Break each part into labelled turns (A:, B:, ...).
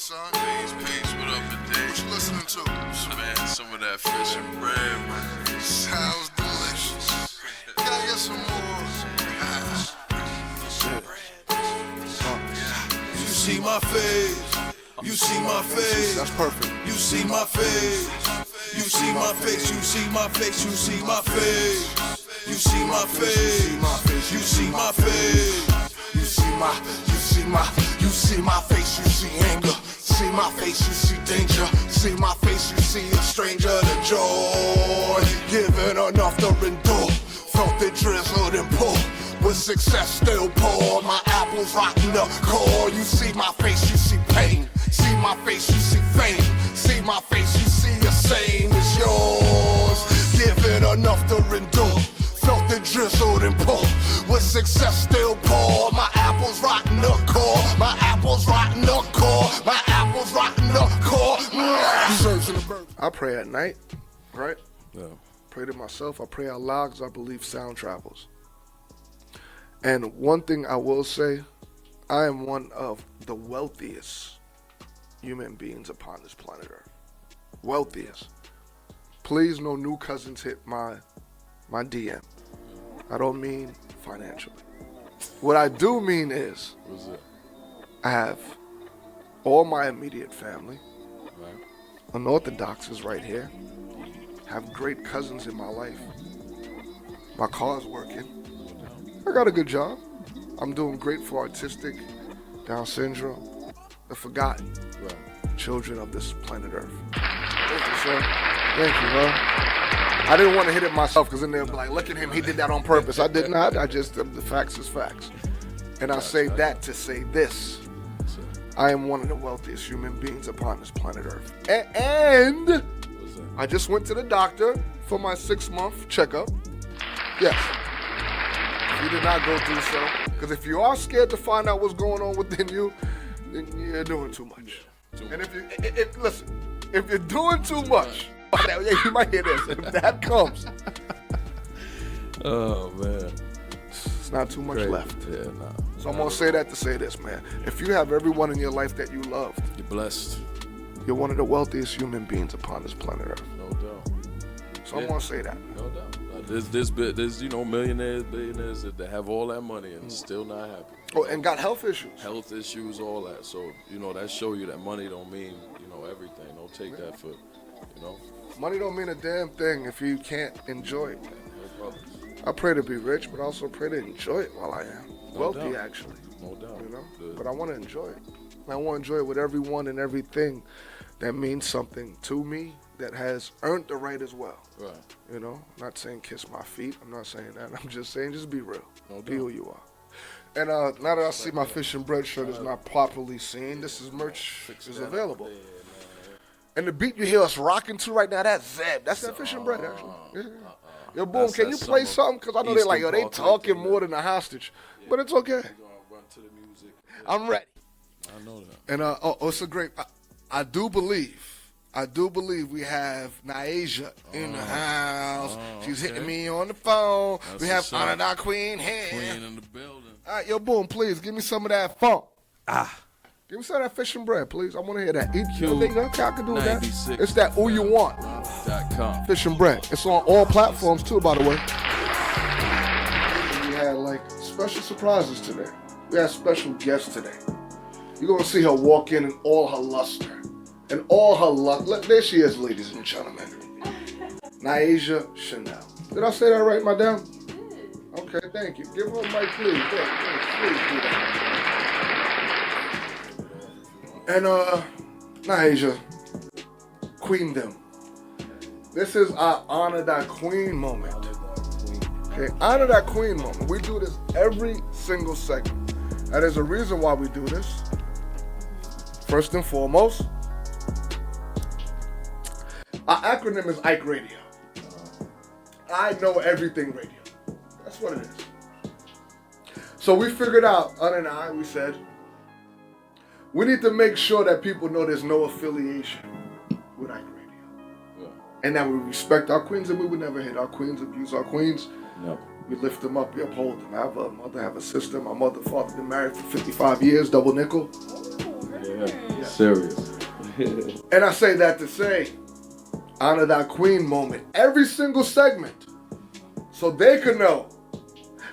A: son.
B: Peace, what up, today?
A: What you listening to?
B: Man, some of that fish and bread, man.
A: Sounds delicious. Gotta get some more.
C: You see my face. You see my face.
A: That's perfect.
C: You see my face. You see my face. You see my face. You see my face. You see my face. You see my face.
D: You see my face, you see anger. See my face, you see danger. See my face, you see a stranger to joy. Given enough to endure. Felt it drizzled and poured. With success still poor. My apples rotting the core. You see my face, you see pain. See my face, you see fame. See my face, you see the same as yours. Given enough to endure. Felt it drizzled and poured. With success still poor. My apples rotting the core. My apples rotting the core. My apples rotting the core.
E: I pray at night, right?
F: Yeah.
E: Pray to myself. I pray out loud because I believe sound travels. And one thing I will say, I am one of the wealthiest human beings upon this planet Earth. Wealthiest. Please, no new cousins hit my DM. I don't mean financially. What I do mean is,
F: What's that?
E: I have all my immediate family.
F: Right.
E: Unorthodox is right here. Have great cousins in my life. My car's working. I got a good job. I'm doing great for autistic, Down syndrome, the forgotten children of this planet Earth. Thank you, sir. Thank you, bro. I didn't want to hit it myself because then they'll be like, look at him, he did that on purpose. I did not. I just, the facts is facts. And I say that to say this. I am one of the wealthiest human beings upon this planet Earth. And I just went to the doctor for my 6-month checkup. Yes. You did not go through so. Because if you are scared to find out what's going on within you, then you're doing too much. And if you, listen, if you're doing too much, you might hear this. If that comes,
F: Oh man,
E: it's not too much left.
F: Yeah, nah.
E: So I'm gonna say that to say this, man. If you have everyone in your life that you loved,
F: You're blessed.
E: you're one of the wealthiest human beings upon this planet Earth.
F: No doubt.
E: So I'm gonna say that.
F: No doubt. There's millionaires, billionaires that have all that money and still not happy.
E: Oh, and got health issues.
F: Health issues, all that. So, that show you that money don't mean, everything. Don't take that for,
E: Money don't mean a damn thing if you can't enjoy it.
F: No
E: I pray to be rich, but I also pray to enjoy it while I am. Wealthy,
F: doubt.
E: actually.
F: No doubt. Good.
E: But I want to enjoy it. I want to enjoy it with everyone and everything that means something to me that has earned the right as well.
F: Right.
E: Not saying kiss my feet. I'm not saying that. I'm just saying just be real.
F: No
E: Be
F: doubt.
E: who you are. And now that I see my fish and bread shirt is not properly seen, this is merch is available. And the beat you hear us rocking to right now, that's Zeb. That's that fish and bread, actually. Yeah. Yo, Boom,
F: That's
E: can you
F: that
E: play
F: summer
E: something? Because I know they're like,
F: Eastern
E: they talking more than a hostage. But it's okay.
F: We're going to run to the music.
E: I'm ready.
F: I know that.
E: And it's a great. I do believe we have Naija in the house. She's hitting me on the phone.
F: That's
E: we have
F: what's up.
E: Honoree Queen here.
F: Queen in the building.
E: All right, yo, Boom, please give me some of that funk. Give me some of that fish and bread, please. I want to hear that.
F: Q,
E: Okay, I can do that.
F: 96.
E: It's that who you want.
F: .com.
E: Fish and bread. It's on all platforms too, by the way. We had special surprises today. We had special guests today. You're gonna see her walk in all her luster. And all her luck. There she is, ladies and gentlemen. Nyasia Chanel. Did I say that right, madam? Okay, thank you. Give her a mic, please. Please do that. And Naija, Queendom. This is our Honor That Queen moment. Okay, Honor That Queen moment. We do this every single segment. And there's a reason why we do this. First and foremost, our acronym is I.K.E. Radio. I know everything radio. That's what it is. So we figured out, Anna and I, we said, we need to make sure that people know there's no affiliation with I.K.E. Radio.
F: Yeah.
E: And that we respect our queens, and we would never hit our queens, abuse our queens.
F: No.
E: We lift them up, we uphold them. I have a mother, I have a sister. My mother and father been married for 55 years, double nickel.
F: Yeah. Serious.
E: And I say that to say, honor that queen moment. Every single segment. So they could know.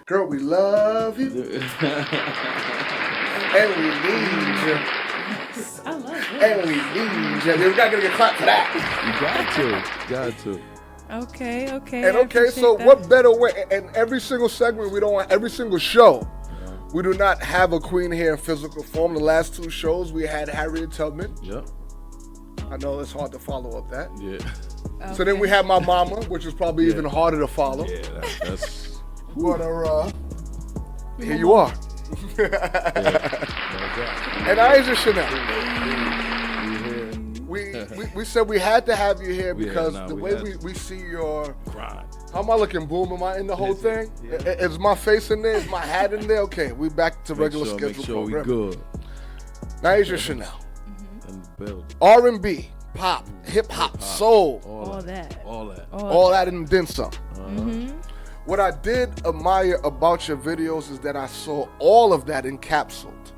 E: Girl, we love you. And we need you.
G: I love it.
E: And we need you. We're not going to get clapped for that.
F: You got to.
G: Okay.
E: And okay, so what better way? And every single segment, we don't want every single show. We do not have a queen here in physical form. The last 2 shows, we had Harriet Tubman.
F: Yep.
E: I know it's hard to follow up that.
F: Yeah.
G: Okay.
E: So then we have my mama, which is probably even harder to follow.
F: Yeah, that's
E: But here you are. And Nyasia Chanel. We said we had to have you here because the way we see your
F: grind.
E: How am I looking? Boom, am I in the whole thing?
F: Yeah.
E: Is my face in there? Is my hat in there? Okay, we back to regular schedule
F: Make sure
E: program.
F: we good.
E: Nyasia Chanel.
F: And build.
E: R&B, pop, hip-hop, soul.
G: All that.
E: All that and then some. What I did admire about your videos is that I saw all of that encapsulated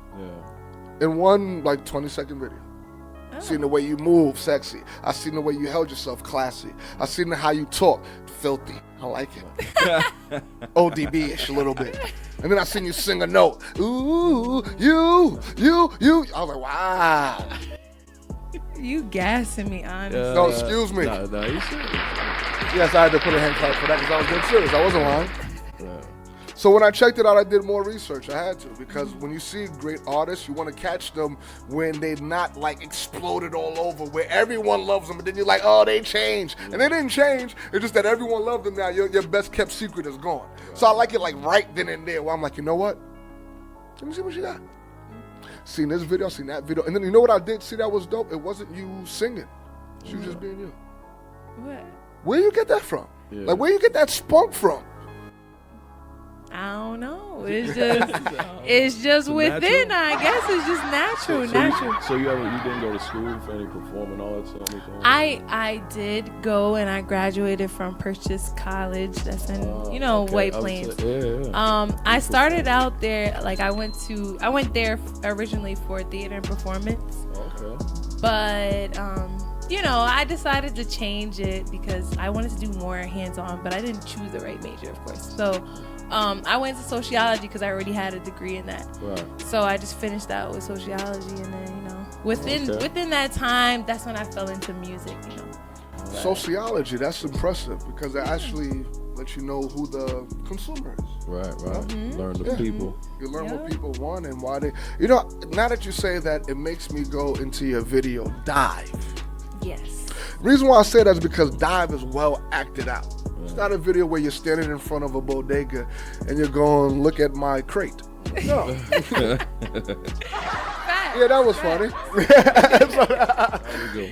E: in one 20-second video. Seen the way you move, sexy. I seen the way you held yourself, classy. I seen how you talk, filthy. I like it. ODB-ish a little bit. And then I seen you sing a note. Ooh, you. I was like, wow.
G: You gassing me, honestly.
E: No, excuse me.
F: Nah, you serious.
E: Yes, I had to put a hand clap for that because I was dead serious. I wasn't lying. So when I checked it out, I did more research. I had to because when you see great artists, you want to catch them when they're not exploded all over, where everyone loves them, and then you're like, oh, they changed. And they didn't change. It's just that everyone loved them now. Your best kept secret is gone. So I like it right then and there where I'm like, you know what? Let me see what you got. Seen this video, seen that video. And then you know what I did see that was dope? It wasn't you singing. She was just being you.
G: What?
E: Where you get that from? Where you get that spunk from?
G: I don't know. It's just within.
F: Natural?
G: I guess it's just natural.
F: So you didn't go to school for any performing arts or anything?
G: I did go and I graduated from Purchase College. That's in White Plains. I started out there I went there originally for theater and performance.
F: Okay.
G: But I decided to change it because I wanted to do more hands-on, but I didn't choose the right major, of course. So I went to sociology because I already had a degree in that. Right. So I just finished out with sociology, and then within that time, that's when I fell into music.
E: Sociology, that's impressive because it actually lets you know who the consumer is.
F: Right. Mm-hmm. Learn the people.
E: You learn what people want and why they. Now that you say that, it makes me go into your video Dive.
G: Yes.
E: Reason why I say that is because Dive is well acted out. It's not a video where you're standing in front of a bodega and you're going, look at my crate. No. Yeah, that was funny.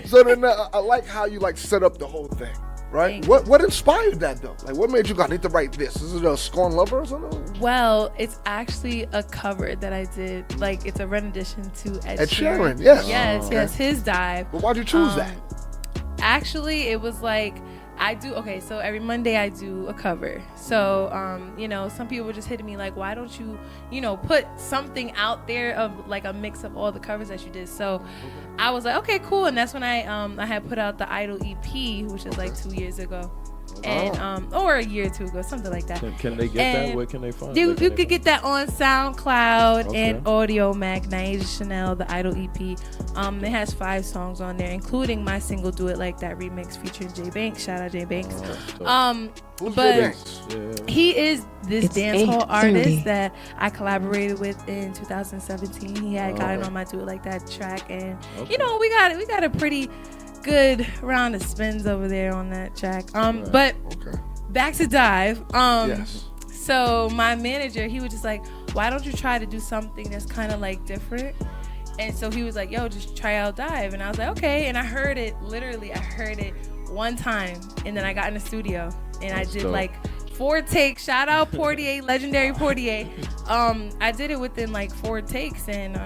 E: So then I like how you set up the whole thing, right? What inspired that though? What made you go, I need to write this? Is it a Scorn Lover or something?
G: Well, it's actually a cover that I did. It's a rendition to Ed
E: Sheeran. Yes.
G: Yes, his Dive.
E: But why'd you choose that?
G: Actually, it was so every Monday I do a cover. So, some people were just hitting me why don't you, put something out there of a mix of all the covers that you did. So I was like, okay, cool. And that's when I had put out the Idol EP, which is 2 years ago. And or a year or two ago, something like that.
F: Can they get that? Where can they find it?
G: You could get that on SoundCloud and Audio Mac, Nyasia Chanel, the Idol EP. It has 5 songs on there, including my single "Do It Like That" remix featuring Jay Banks. Shout out Jay Banks. But he is this dancehall artist that I collaborated with in 2017. He had gotten on my "Do It Like That" track, and we got a pretty good round of spins over there on that track. But back to Dive. So my manager, he was just like, why don't you try to do something that's kind of different? And so he was like, yo, just try out Dive. And I was like, okay. And I heard it one time. And then I got in the studio and I did 4 takes. Shout out Portier, legendary Portier. I did it within 4 takes and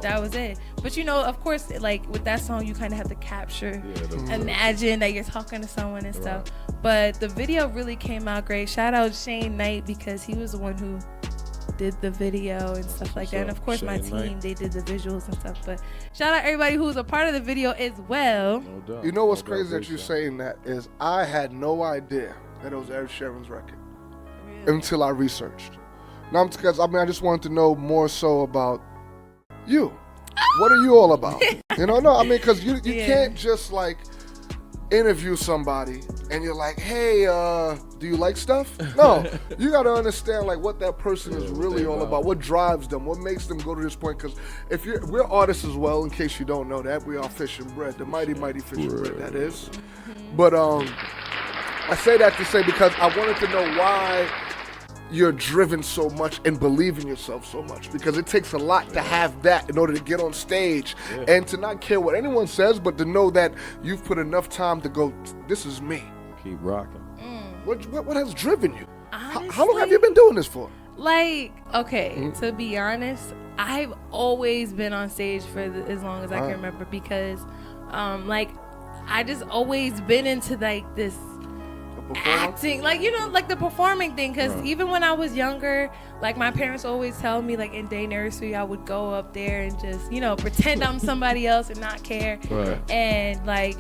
G: that was it. But of course, with that song, you kind of have to capture, imagine that you're talking to someone and stuff. But the video really came out great. Shout out Shane Knight because he was the one who did the video and stuff like that. And of course, my
F: Shane
G: team,
F: Knight.
G: they did the visuals and stuff. But shout out everybody who was a part of the video as well.
F: No doubt.
E: You know what's
F: No doubt,
E: crazy that
F: big
E: you're
F: shout.
E: saying that is I had no idea that it was Ed Sheeran's record until I researched. Now, because I just wanted to know more so about you. What are you all about? You know, no, I mean, because you
G: Yeah.
E: can't just like interview somebody and you're like, hey, do you like stuff? No, you got to understand like what that person is
F: what
E: really
F: they
E: all
F: about.
E: about, what drives them, what makes them go to this point. Because we're artists as well, in case you don't know that, we are Fish and Bread, the mighty Fish and Bread, that is. But I say that to say because I wanted to know why you're driven so much and believe in yourself so much, because it takes a lot to have that in order to get on stage and to not care what anyone says, but to know that you've put enough time to go, this is me.
F: Keep rocking.
E: What has driven you? How long have
G: Honestly,
E: you been doing this for?
G: Like, okay, to be honest, I've always been on stage for as long as I can remember because, like, I just always been into like this acting, like, you know, like the performing thing, because even when I was younger, like my parents always tell me, like in day nursery, I would go up there and just, you know, pretend I'm somebody else and not care. And like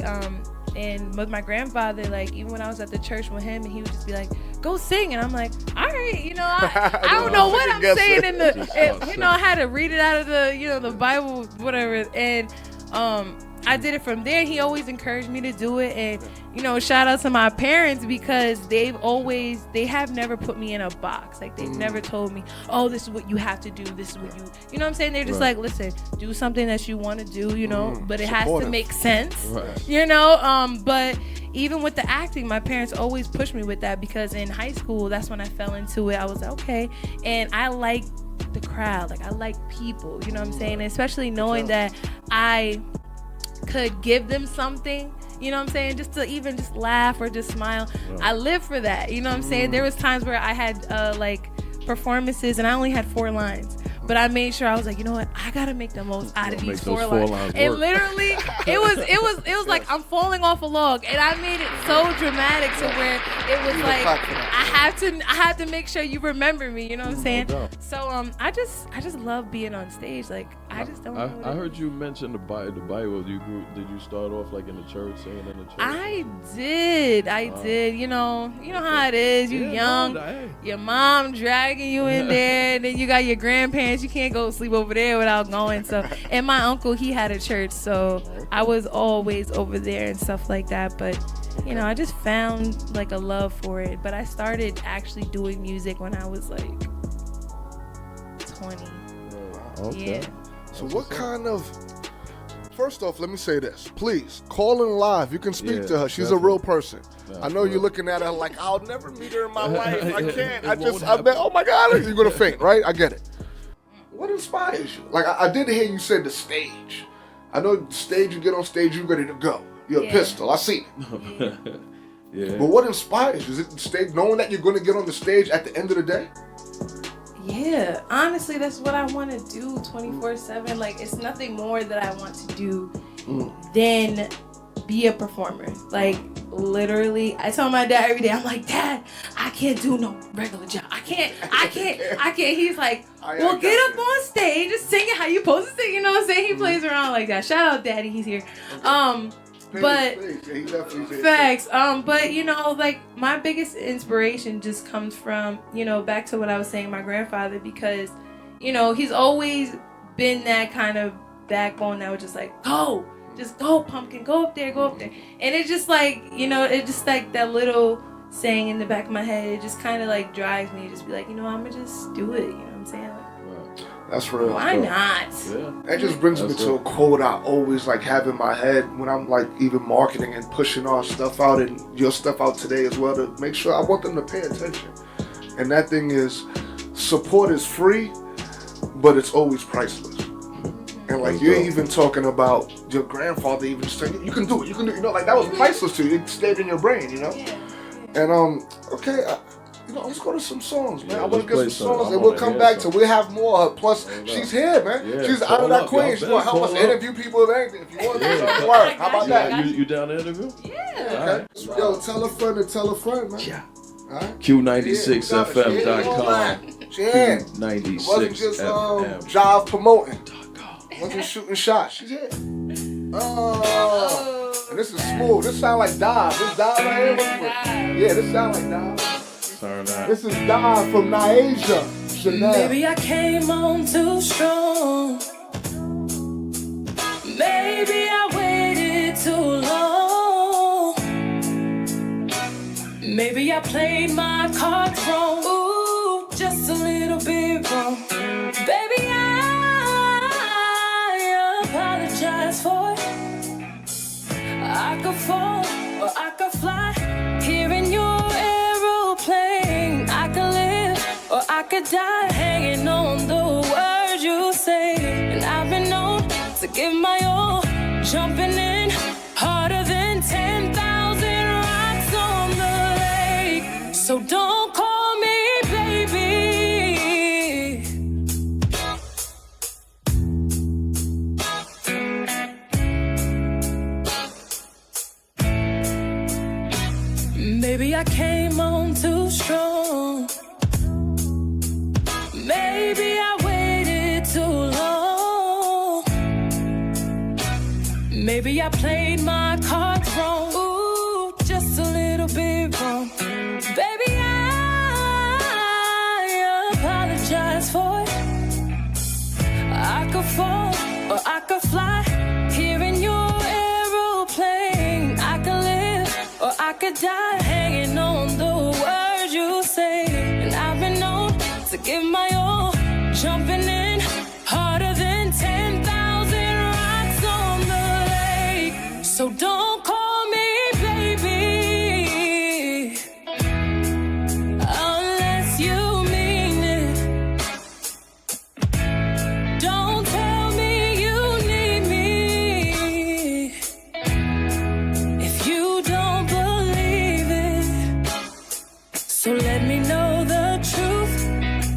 G: and with my grandfather, like even when I was at the church with him, and he would just be like, go sing, and I'm like, all right, you know, I don't know what I'm saying in the you know, I had to read it out of the, you know, the Bible, whatever. And I did it from there. He always encouraged me to do it. And, you know, shout out to my parents, because they have never put me in a box. Like, they've never told me, oh, this is what you have to do. This is what you know what I'm saying? They're just like, listen, do something that you want to do, you know, but it has to make sense, you know? But even with the acting, my parents always pushed me with that, because in high school, that's when I fell into it. I was like, okay. And I like the crowd. Like, I like people, you know what I'm saying? And especially knowing that I could give them something, you know what I'm saying, just to even just laugh or just smile. I live for that, you know what I'm saying. There was times where I had like performances and I only had 4 lines, but I made sure I was like, you know what, I gotta make the most out of these 4 lines. And literally it was like I'm falling off a log, and I made it so dramatic to where it was like I have to make sure you remember me, you know what I'm saying? So I just love being on stage. Like, I just don't know.
F: I heard you mention the Bible. Did you start off like in the church, singing in the church?
G: I did. You know how it is. You young, your mom dragging you in there, and then you got your grandparents. You can't go sleep over there without going. So, and my uncle, he had a church, so I was always over there and stuff like that. But you know, I just found like a love for it. But I started actually doing music when I was like 20.
F: Okay.
G: Yeah.
E: So what kind of, first off, let me say this. Please, call in live. You can speak to her. She's a real person. I know you're looking at her like, I'll never meet her in my life. I can't. I bet, oh my God, you're going to faint, right? I get it. What inspires you? Like, I did hear you say the stage. I know the stage, you get on stage, you're ready to go. You're a pistol. I see it.
F: Yeah.
E: But what inspires you? Is it the stage, knowing that you're going to get on the stage at the end of the day?
G: Yeah, honestly, that's what I want to do 24/7. Like, it's nothing more that I want to do than be a performer. Like, literally, I tell my dad every day, I'm like, Dad, I can't do no regular job. I can't. He's like, well, get up on stage and sing it how you supposed to sing. You know what I'm saying? He plays around like that. Shout out, Daddy, he's here. But facts. But you know, like my biggest inspiration just comes from, you know, back to what I was saying, my grandfather, because, you know, he's always been that kind of backbone that was just like, just go, pumpkin, go up there. And it's just like, you know, it's just like that little saying in the back of my head. It just kind of like drives me to just be like, you know, I'm gonna just do it. You know what I'm saying?
E: That's real.
G: Why not?
F: Yeah.
E: That just brings me to a quote I always like have in my head when I'm like even marketing and pushing our stuff out and your stuff out today as well, to make sure I want them to pay attention. And that thing is, support is free, but it's always priceless. And like you're even talking about your grandfather even saying, you can do it, you know, like that was priceless to you. It stayed in your brain, you know?
G: Yeah.
E: And okay, you know, let's go to some songs, man. I want to get some songs, and we'll come back to. We have more. Plus, she's here, man.
F: Yeah,
E: she's out of that queen. She's gonna help us interview people and anything. If you want to, work. How about that?
F: You down to interview?
G: Yeah.
E: Okay. Yo, tell a friend and tell a friend, man.
F: Yeah.
E: All right.
F: Q96fm.com.
E: She in.
F: 96
E: It wasn't just
F: FM.
E: job promoting. Wasn't shooting shots. She's here. Oh. And this is smooth. This sound like Dive. This Dive right here. Yeah, this sound like Dive.
F: Turn that.
E: This is Dive from Nyasia Chanel.
G: Maybe I came on too strong. Maybe I waited too long. Maybe I played my cards wrong. Ooh, just a little bit wrong. Baby, I apologize for it. I could fall or I could fly here in your aeroplane. I could live or I could die hanging on the words you say. And I've been known to give my all, jumping in harder than 10,000 rocks on the lake. So don't call me baby. Maybe I came on too strong. Maybe I waited too long. Maybe I played my cards wrong. Ooh, just a little bit wrong. Baby, I apologize for it. I could fall or I could fly here in your aeroplane. I could live or I could die hanging on the words you say. And I've been known to give my all, jumping in harder than 10,000 rocks on the lake. So don't call me baby unless you mean it. Don't tell me you need me if you don't believe it. So let me know the truth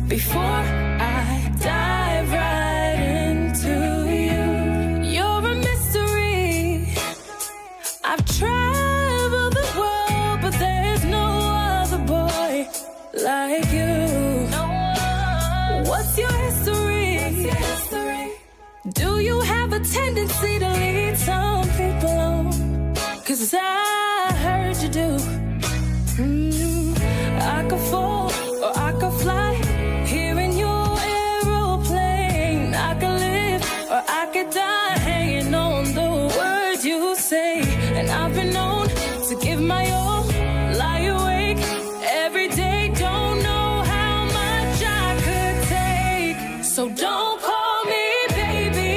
G: before I dive right into you. You're a mystery. I've traveled the world, but there's no other boy like you. What's your history? Do you have a tendency to lead some people on? 'Cause I heard you do. I could fall or I could fly here in your aeroplane. I could live or I could die hanging on the words you say. And I've been known to give my all, lie awake every day. Don't know how much I could take. So don't call me baby.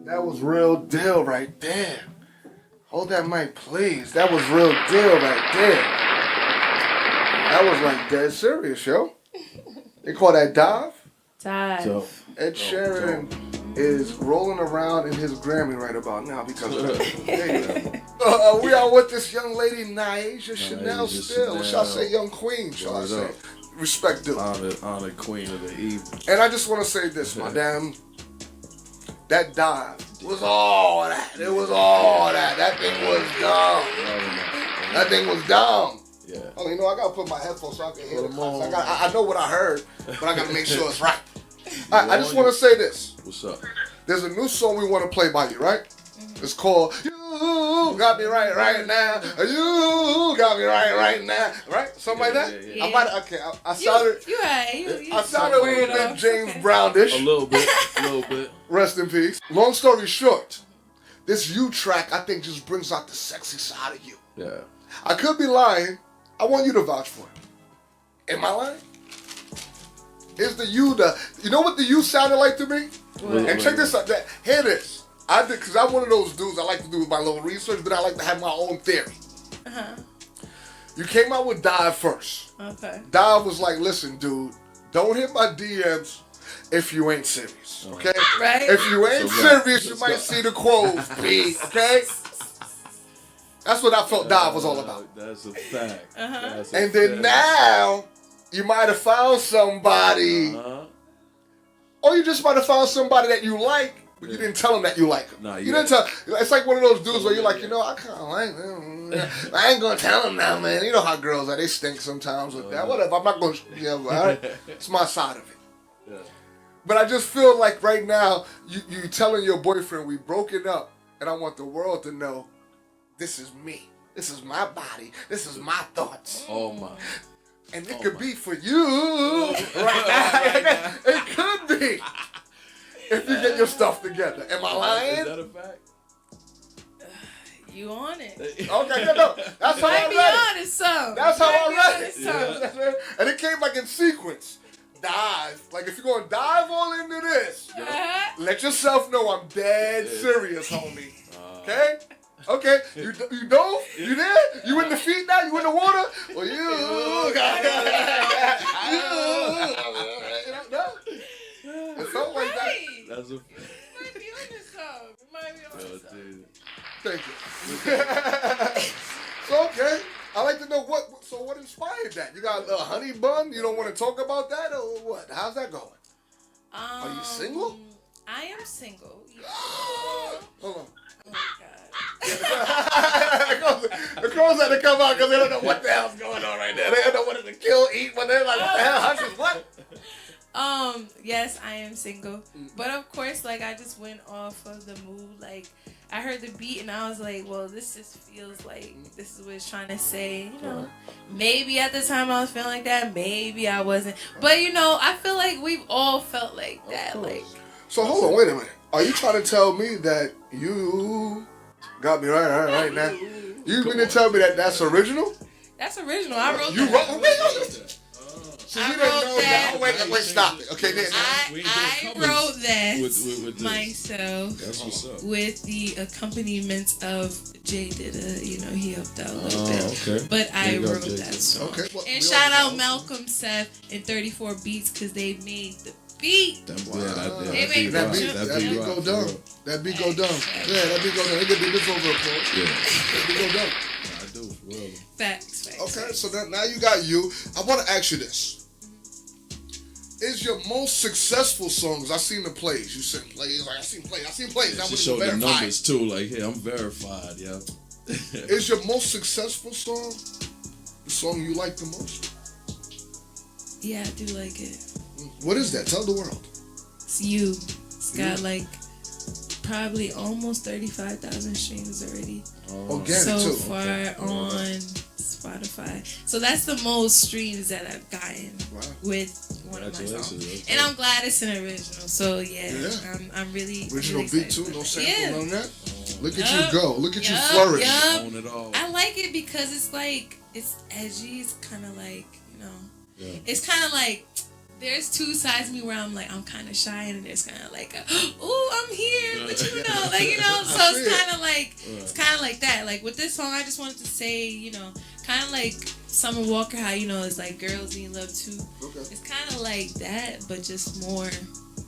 E: That was real deal right there. Hold that mic, please. That was real deal right there. That was like dead serious, yo. They call that dive.
F: So,
E: Ed Sheeran is rolling around in his Grammy right about now because of that. We are with this young lady, Nyasia Chanel still. What shall I say? Young queen, shall I say? Respect due.
F: Honored queen of the evening.
E: And I just want to say this, madam. That dive was all that. It was all that. That thing was dumb. That thing was dumb.
F: Yeah.
E: Oh, you know, I gotta put my headphones so I can hear the class. I know what I heard, but I gotta make sure it's right. I just want to say this.
F: What's up?
E: There's a new song we want to play by you, right? It's called "You Got Me Right Now." You got me right now, right? Something like that.
G: Yeah.
E: I sounded.
G: You right.
E: I sounded a little bit James Brownish.
F: A little bit.
E: Rest in peace. Long story short, this "You" track I think just brings out the sexy side of you.
F: Yeah.
E: I could be lying. I want you to vouch for it. Am I lying? Is the "You" you know what the "You" sounded like to me? And check this out. Hear this. I did, because I'm one of those dudes I like to do my little research, but I like to have my own theory. You came out with Dive first.
G: Okay.
E: Dive was like, listen, dude, don't hit my DMs if you ain't serious, okay?
G: Right.
E: If you ain't serious, you might see the quotes, B, okay? That's what I felt Dive was all about.
F: That's a fact.
E: And then now, you might have found somebody, or you just might have found somebody that you like, but you didn't tell them that you like them.
F: Nah,
E: you didn't tell. It's like one of those dudes where you're like, you know, I kind of like them. I ain't gonna tell him now, man. You know how girls are. They stink sometimes with that. Whatever. I'm not gonna, all right? It's my side of it.
F: Yeah.
E: But I just feel like right now, you telling your boyfriend we broken up, and I want the world to know this is me. This is my body. This is my thoughts.
F: Oh my.
E: And it could be for you right now. It could be. If you get your stuff together. Am I lying?
F: Is that a fact?
G: You on it?
E: Okay, no. That's how I
G: Be
E: read it.
G: honest, some.
E: That's how I read
G: honest,
E: it.
G: some.
E: Yeah. And it came like in sequence. Dive. Like if you're going to dive all into this, let yourself know I'm dead serious, homie. Okay? Okay, you dove? You there? You in the feet now? You in the water? Well, you no. It felt like that.
F: That's a
G: You might be on this song. You might be on this song.
E: Thank you. So, okay. I like to know what inspired that. You got a honey bun? You don't want to talk about that or what? How's that going? Are you single?
G: I am single. Yeah.
E: Hold on.
G: Oh my God.
E: The girls had to come out because they don't know what the hell's going on right there. They don't know what to kill, eat, when they're like, what the hell? Hush is what?
G: Yes, I am single. But of course, like, I just went off of the mood. Like, I heard the beat and I was like, well, this just feels like this is what it's trying to say. You know, maybe at the time I was feeling like that. Maybe I wasn't. But, you know, I feel like we've all felt like that. Like,
E: so hold on, wait a minute. Are you trying to tell me that you got me right now? You mean to tell me that that's original?
G: that's original. I wrote
E: You
G: that.
E: wrote so
G: I
E: you didn't
G: wrote
E: know
G: that.
E: that. Wait, stop it. Okay, then.
G: I wrote that
F: with this.
G: myself
F: That's what's up.
G: with the accompaniment of Jay did he helped out a little bit.
F: Okay.
G: But I
F: There you go,
G: wrote
F: Jay.
G: that song.
E: Okay, well,
G: And
E: we
G: shout
E: all
G: out
E: know.
G: Malcolm, Seth, and 34 Beats because they made the beat.
F: That
G: They
F: beat
G: made
F: rock.
E: That beat
F: rock,
E: go
F: for
E: dumb.
F: real.
E: That beat go dumb. Yeah, that beat go dumb. They did this over a applause.
F: Yeah.
E: That beat go dumb.
F: I do, for real.
G: Facts.
E: Okay, so now you got you. I want to ask you this. Is your most successful songs, I seen the plays. You sing plays. Like, I seen plays. That
F: She
E: was
F: showed the
E: verified.
F: numbers too. Like, hey, I'm verified, yeah.
E: Is your most successful song the song you like the most?
G: Yeah, I do like it.
E: What is that? Tell the world.
G: It's You. It's got like probably almost 35,000 streams already.
E: Organic
G: so
E: too.
G: far on Spotify. So that's the most streams that I've gotten with one of my songs. And I'm glad it's an original. So yeah. I'm really
E: Original
G: really
E: beat too,
G: excited
E: no
G: for it.
E: sample on that. Look at
G: Yup.
E: you go. Look at you
G: Yup.
E: flourish.
G: Yup.
F: Own it all.
G: I like it because it's like, it's edgy. It's kind of like,
F: Yeah.
G: it's kind of like, there's two sides of me where I'm like, I'm kind of shy, and there's kind of like, ooh, I'm here, but so it's kind of like that. Like with this song, I just wanted to say, kind of like Summer Walker, how it's like girls need love too.
E: Okay.
G: It's kind of like that, but just more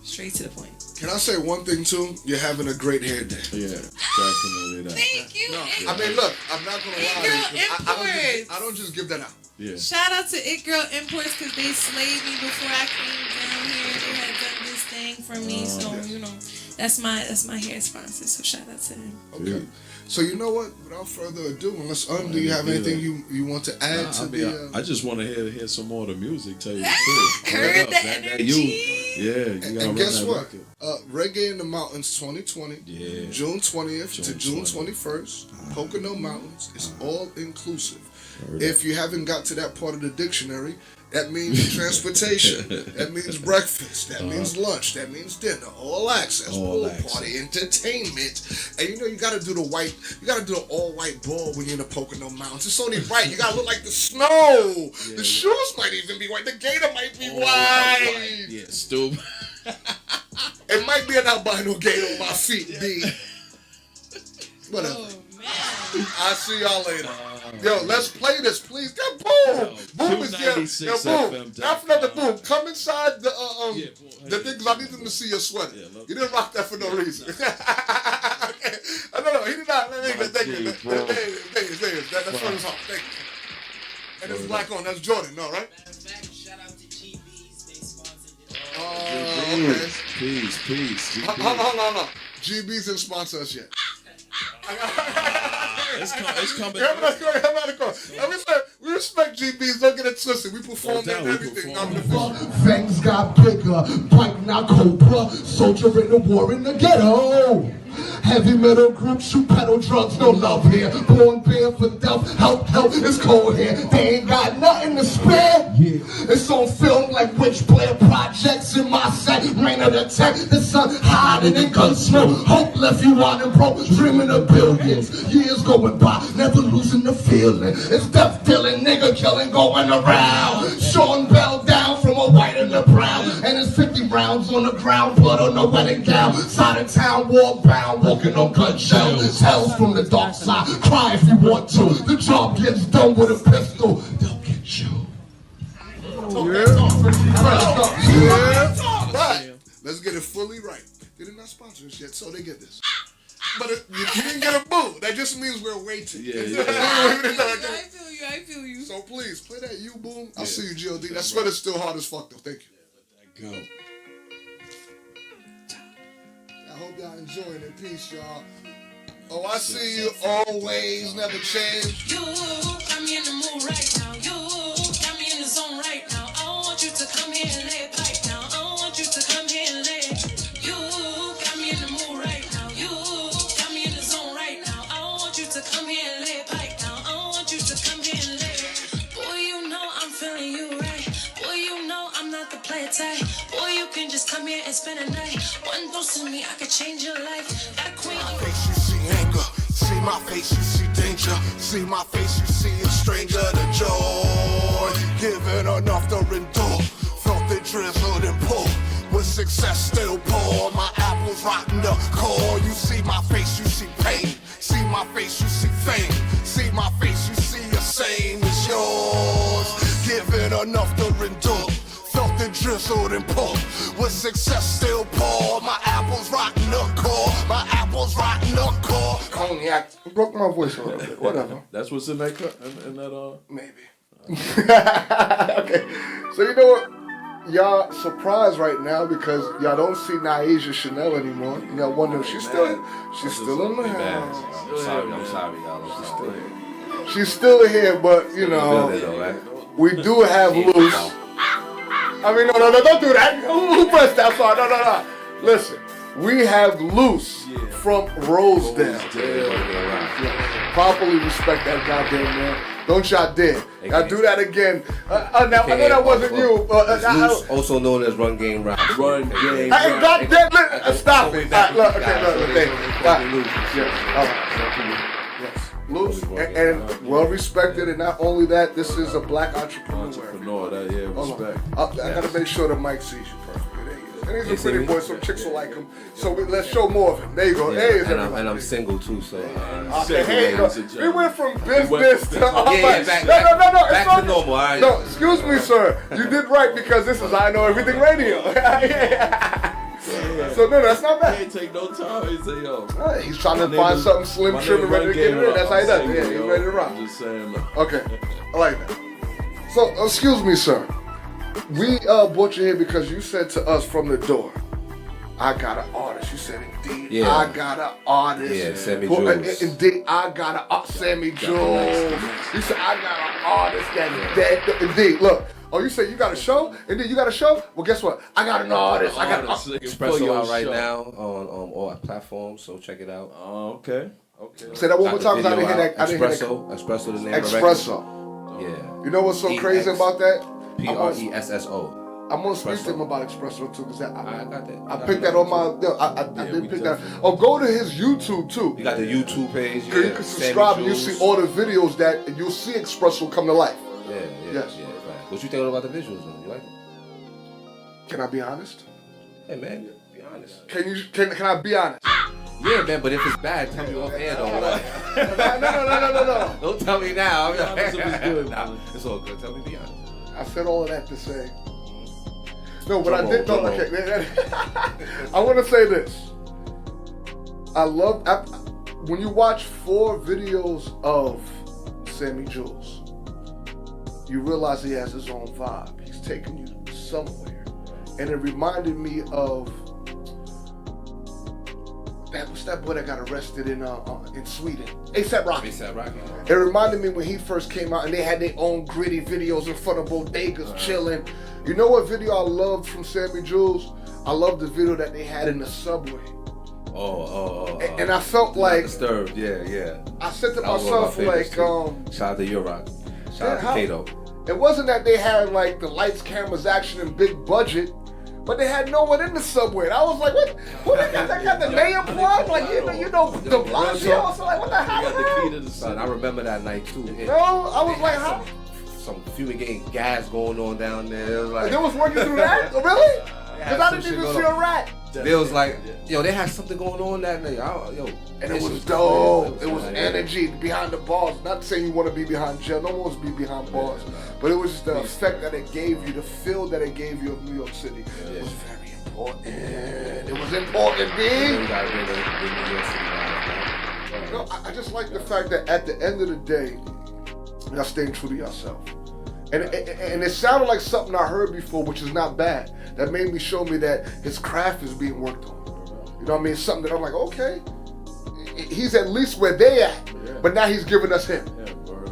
G: straight to the point.
E: Can I say one thing too? You're having a great hair day.
F: Yeah, definitely that.
G: Thank you.
E: I mean, look, I'm not gonna lie.
G: It-Girl
E: I don't just give that out.
F: Yeah.
G: Shout out to It.Girl Imports because they slayed me before I came down here. They had done this thing for me, so that's my hair sponsor. So shout out to them.
E: Okay.
F: Yeah.
E: So you know what? Without further ado, unless do you have anything you want to add to the?
F: I just want to hear some more of the music. Tell you the truth.
G: Heard the
F: That
G: energy.
F: you gotta
E: And guess
F: run
E: what?
F: that record.
E: Reggae in the Mountains 2020,
F: Yeah.
E: June 20th to
F: June
E: June 21st, Pocono Mountains. It's all inclusive.
F: Heard
E: If you haven't got to that part of the dictionary, that means transportation. That means breakfast. That means lunch. That means dinner. All access.
F: All
E: Pool
F: access.
E: party, entertainment. And you gotta do the all-white ball when you're in the Pocono Mountains. It's only right. You gotta look like the snow. The shoes might even be white. The gator might be white.
F: Yeah, stupid.
E: It might be an albino gator on my feet, B. Whatever.
G: Oh man.
E: I'll see y'all later. Yo, let's play this, please. Yo, boom! Boom is here.
F: 296
E: Yo, boom.
F: FM.
E: That's another boom. Come inside the
F: Yeah,
E: thing, because I need them to see your sweater.
F: Yeah, look.
E: You didn't rock that for no reason. Okay. No, he did not. Thank you. That's from his heart. Thank you. And it's black on. That's Jordan, no, right?
H: Matter of fact, shout out to GB's. They sponsored it.
E: Okay.
F: Peace.
E: Hold on. GB's didn't sponsor us yet.
F: It's coming.
E: I'm not going. We respect GBs. Don't get it twisted. We perform
F: No doubt,
E: and
F: we
E: everything.
F: perform.
D: Fangs got bigger, bite not cobra, soldier in the war in the ghetto. Heavy metal group, shoot pedal drugs, no love here. Born bare for death, help, it's cold here. They ain't got nothing to spare. Yeah. It's on film like Witchblade projects in my set. Rain of the tech, the sun hiding in gun smoke. Hope left you on and broke, dreaming of billions. Years going by, never losing the feeling. It's death dealing, nigga killing going around. Sean Bell down from a white and a brown. And it's 50 rounds on the ground, blood on the wedding gown. Side of town, war bound, walking on gun shells. Hell's from the dark side, cry if you want to. The job gets done with a pistol, they'll get you.
E: Right. Let's get it fully right. They did not sponsor us yet, so they get this. But you didn't get a boo. That just means we're waiting.
G: I feel you.
E: So please, play that U boom. I'll see you, G.O.D. That sweater's still hard as fuck, though. Thank you.
F: Let that go.
E: I hope y'all enjoying it. Peace, y'all. Oh, I see you always, never change.
H: You got me in the mood right now. You got me in the zone right now. I want you to come here and lay it pipe down. I want you to come here and lay it. You got me in the mood right now. You got me in the zone right now. I want you to come here and lay it pipe down. I want you to come here and lay it. Boy, you know I'm feeling you right. Boy, you know I'm not the player type. Boy, you can just come here and spend a night. One dose of me, I could change your life. Got a queen.
D: Face you see anger, see my face you see danger, see my face you see a stranger to joy. Given enough to endure, felt it drizzled and pulled. With success still poor, my apples rotten the core. You see my face, you see pain. See my face, you see fame. See my face, you see the same as yours. Given enough to endure, felt it drizzled and pulled. With success still poor, my apples rotten the core. My apples rotten the core.
E: Cognac broke my voice a little bit. Whatever.
F: That's what's in that cut. In that
E: Maybe. Okay. So you know what? Y'all surprised right now because y'all don't see Nyasia Chanel anymore. Y'all wonder if she's still in the house.
I: I'm sorry, y'all.
E: She's still here, but you know, we do have Loose. I mean, no, don't do that. Who pressed that song? No. Listen, we have Loose from Rosedale. Properly respect that goddamn man. Don't y'all dare. Y'all do that again. Now, I know that wasn't you.
I: Loose, also known as Run Game Rah.
F: Run Game
E: Rah. Goddamn, stop it. Look. Loose and well respected, and not only that, this is a black entrepreneur.
F: Respect.
E: I gotta make sure the mic sees you perfectly. There he is. And he's a pretty boy, so chicks will like him. So let's show more of him. There you go. There he is.
I: And I'm single too, so.
E: Okay, we went from business to
I: back to normal. All right.
E: No, excuse me, sir. You did right because this is I Know Everything Radio. So no, that's not bad.
F: He ain't take no time. He say, yo.
E: He's trying to find something slim, trim, and ready to get it in. That's how he does it. Yeah, he's ready to rock.
F: I'm just saying.
E: Okay, I like that. So, excuse me, sir. We brought you here because you said to us from the door, I got an artist. You said, indeed, I got an artist.
I: Yeah, Sammy Julez.
E: Indeed, I got an Sammy Julez. You said, I got an artist that's dead. Indeed, look. Oh, you say you got a show? Indeed, you got a show? Well, guess what? I got an artist. I got an
I: Espresso out right now on all platforms, so check it out.
F: Okay.
E: Say that one more time because I didn't hear that.
I: Espresso, the name of the
E: Espresso.
I: Yeah.
E: You know what's so crazy about that?
I: Presso.
E: I'm gonna speak to him about Espresso too, because I
I: got that.
E: I picked that on my. I did pick that. Oh, go to his YouTube too.
I: You got the YouTube page.
E: You can subscribe and you see all the videos that you'll see Espresso come to life.
I: Yes. What you think about the visuals though? You like it?
E: Can I be honest?
I: Hey man, be honest.
E: Can I be honest?
I: Yeah, man, but if it's bad, tell me off air though.
E: No.
I: Don't tell me now.
F: It's good.
I: Nah, it's all good. Tell me, be honest.
E: I said all of that to say. No, but I did know. Okay, I want to say this. I love when you watch 4 videos of Sammy Julez. You realize he has his own vibe. He's taking you somewhere. And it reminded me of what's that boy that got arrested in Sweden? A$AP Rocky.
I: A$AP Rocky.
E: It reminded me when he first came out and they had their own gritty videos in front of bodegas chilling. You know what video I loved from Sammy Julez? I loved the video that they had in the subway. And I felt like
I: disturbed. Yeah.
E: I said to myself like,
I: shout out to I.U.A. Shout out to Kato.
E: It wasn't that they had like the lights, cameras, action, and big budget, but they had no one in the subway. And I was like, what? Who they got? They got the mayor plug? Like you know, the Blasio. So like, what the hell?
F: The key to the
I: Son, I remember that night too.
E: No, I was like, how?
I: Some fumigating gas going on down there. It was like,
E: they was working through that? Oh, really? Because I didn't even see a rat.
I: They was like, yo, they had something going on that night.
E: And it was dope. It was energy behind the bars. Not saying you want to be behind jail. No one wants to be behind bars. But it was just the effect that it gave you, the feel that it gave you of New York City. It was very important. It was important, B. No, I just like the fact that at the end of the day, y'all staying true to yourself. And it sounded like something I heard before, which is not bad. That made me show me that his craft is being worked on. You know what I mean? Something that I'm like, okay, he's at least where they at, but now he's giving us him.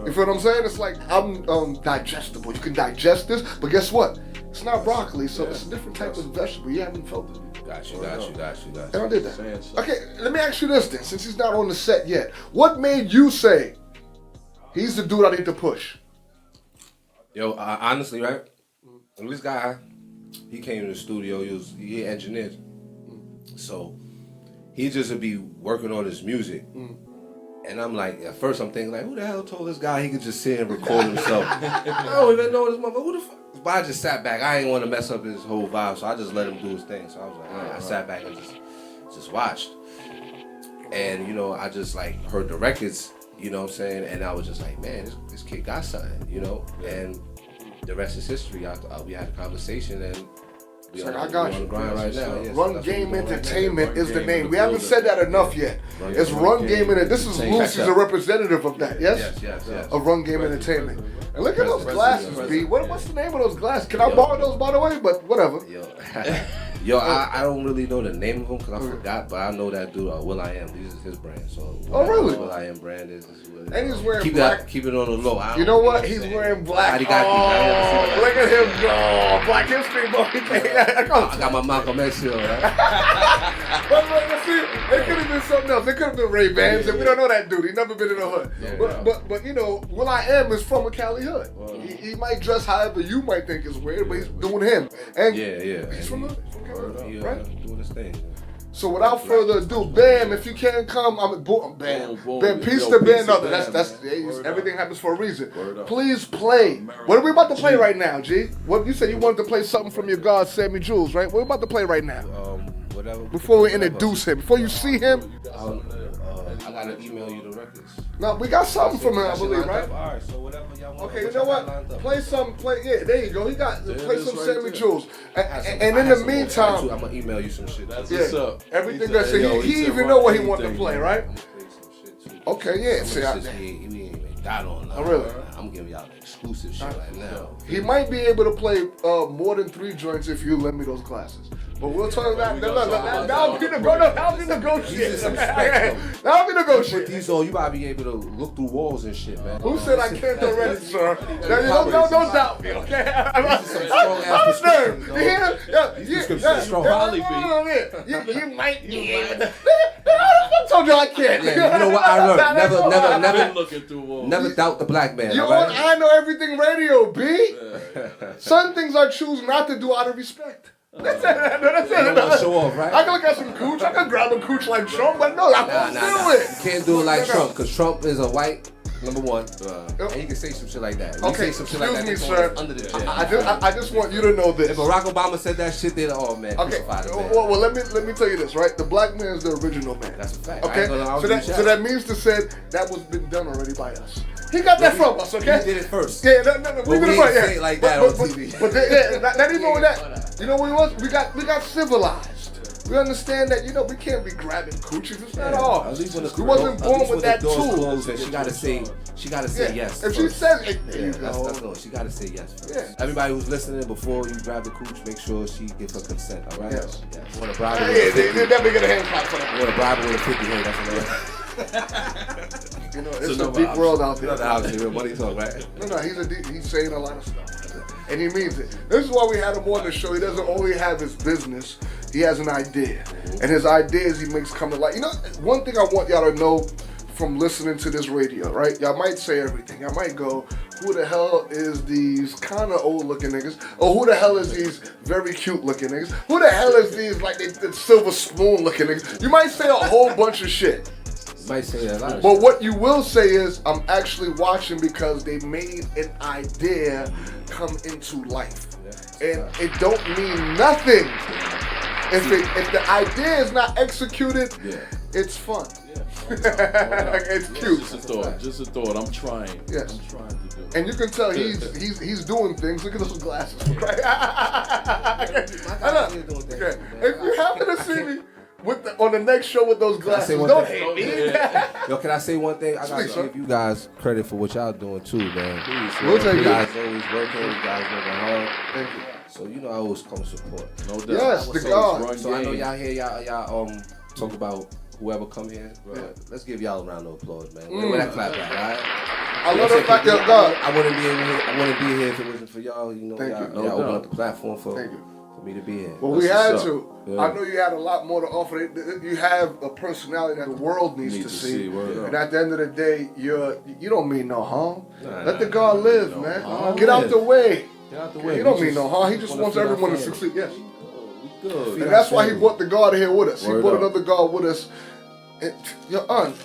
E: You feel what I'm saying? It's like, I'm digestible. You can digest this, but guess what? It's not broccoli, so it's a different type of vegetable. You haven't felt it.
I: Got you.
E: And I did that. Okay, let me ask you this then, since he's not on the set yet. What made you say, he's the dude I need to push?
I: Yo, honestly, right? This guy, he came to the studio. He engineered, so he just would be working on his music. And I'm like, at first I'm thinking like, who the hell told this guy he could just sit and record himself? I don't even know this motherfucker. Who the fuck? But I just sat back. I didn't want to mess up his whole vibe, so I just let him do his thing. So I was like, all right. I sat back and just watched. And you know, I just like heard the records. You know what I'm saying? And I was just like, man, this kid got something, you know? And the rest is history. We had a conversation and we
E: I got you.
I: Right now.
E: Run Game Entertainment is the name. We haven't said that enough yet. It's Run Game Entertainment. This is Lucy's a representative of that, yes?
I: Yes.
E: Of Run Game Entertainment. And look at those glasses, B. What's the name of those glasses? Can I borrow those, by the way? But whatever.
I: Yo, I don't really know the name of them because I forgot, but I know that dude, Will.I.Am. This is his brand. So
E: really?
I: Will.I.Am brand is really.
E: And he's wearing black.
I: Keep it on the low.
E: You know what? He's wearing black. Look at him go. Black History Month.
I: I got my Malcolm X here, right?
E: But see, it could have been something else. It could have been Ray-Bans, and we don't know that dude. He's never been in the hood. But you know, Will.I.Am is from a Cali hood. He might dress however you might think is weird, but he's doing him. And he's from Cali, right?
I: Doing his thing.
E: So without further ado, Bam, if you can't come, Bam, peace to Bam. No, that's everything happens for a reason. Please play. What are we about to play right now, G? What you said you wanted to play something from your god Sammy Julez, right? What are we about to play right now?
I: Whatever.
E: Before we introduce him, before you see him,
I: I gotta email you the records.
E: No, we got something from him, I believe, right?
I: All right, so whatever y'all want.
E: Okay, you know what? Play some. Yeah, there you go. He got play some Sammy Julez. And in the meantime,
I: I'm gonna email you some shit.
F: That's what's up.
E: Everything that he even know what he wanted to play, right? Okay, yeah. See,
I: we ain't got on now.
E: Oh, really?
I: I'm giving y'all exclusive shit right now.
E: He might be able to play more than 3 joints if you lend me those classes. But we'll talk about that. That'll be negotiation. That'll be negotiation.
I: Put these on, you gotta be able to look through walls and shit, man.
E: Who said I can't already, sir? Don't doubt me, okay? I'm nervous. You hear? You might be able to. I told you I can't.
I: Yeah, you know what I learned? Never doubt the black man.
E: I know everything radio, B. Certain things I choose not to do out of respect. That's it.
I: Show off, right?
E: I can look at some cooch. I can grab a cooch like Trump, but no, I won't do it.
I: You can't do it like Trump, because Trump is a white, number one, and he can say some shit like that.
E: Okay, excuse me, sir. I just want you to know this.
I: If Barack Obama said that shit, then man,
E: okay. Well, let me tell you this, right? The black man is the original man.
I: That's a fact.
E: Okay, so that means to say that was been done already by us. He got that from us, okay?
I: He did it first.
E: Yeah, no. We didn't say
I: it like that on TV.
E: But not even with that. You know what it was? We got civilized. We understand that, we can't be grabbing coochies. It's not ours.
I: At least when the
E: We wasn't born with that
I: door's
E: tool.
I: closed, and she gotta say yes.
E: If she says it,
I: that's no. She gotta say yes first.
E: Yeah.
I: Everybody who's listening, before you grab the cooch, make sure she gives her consent. All right.
E: Yes.
I: You want to bribe her?
E: They definitely get a hand clap for that.
I: You want to bribe her with a 50? Hey, that's another.
E: It's a deep world out there.
I: What are you talking about?
E: No, he's saying a lot of stuff. And he means it. This is why we had him on the show. He doesn't only have his business, he has an idea. And his ideas he makes come to life. One thing I want y'all to know from listening to this radio, right? Y'all might say everything. Y'all might go, who the hell is these kind of old looking niggas? Or who the hell is these very cute looking niggas? Who the hell is these like the silver spoon looking niggas? You might say a whole bunch of shit.
I: Might say a lot of
E: But
I: shit.
E: what you will say is, I'm actually watching because they made an idea come into life. And it don't mean nothing. If the idea is not executed, it's fun. It's cute.
F: Just a thought. I'm trying.
E: Yes.
F: I'm trying to do it.
E: And you can tell he's doing things. Look at those glasses. Right? I know. Okay. If you happen to see me on the next show with those glasses, don't hate me.
I: Yo, can I say one thing? I gotta give you guys credit for what y'all doing too, man.
E: We'll take
I: you
E: it.
I: guys always working. You guys working hard.
E: Thank you.
I: So I always come support.
F: No doubt.
E: Yes, the God.
I: So I know y'all hear y'all talk about whoever come here.
F: Right.
I: Let's give y'all a round of applause, man. Where that clap at, all right?
E: I love the fact that God.
I: I wouldn't be here if it wasn't for y'all.
E: Thank
I: y'all,
E: you.
I: y'all open up the platform for
E: Thank you.
I: me to be here.
E: Well, we had to.
F: Yeah.
E: I know you had a lot more to offer. You have a personality that the world needs to see. And at the end of the day, you don't mean no harm. Let the God live, man. Get out the way.
I: Get out the way.
E: He don't mean no harm. He just wants everyone to succeed. Yes.
F: Good.
E: And that's why he brought the God here with us. He brought another God with us. And, your aunt,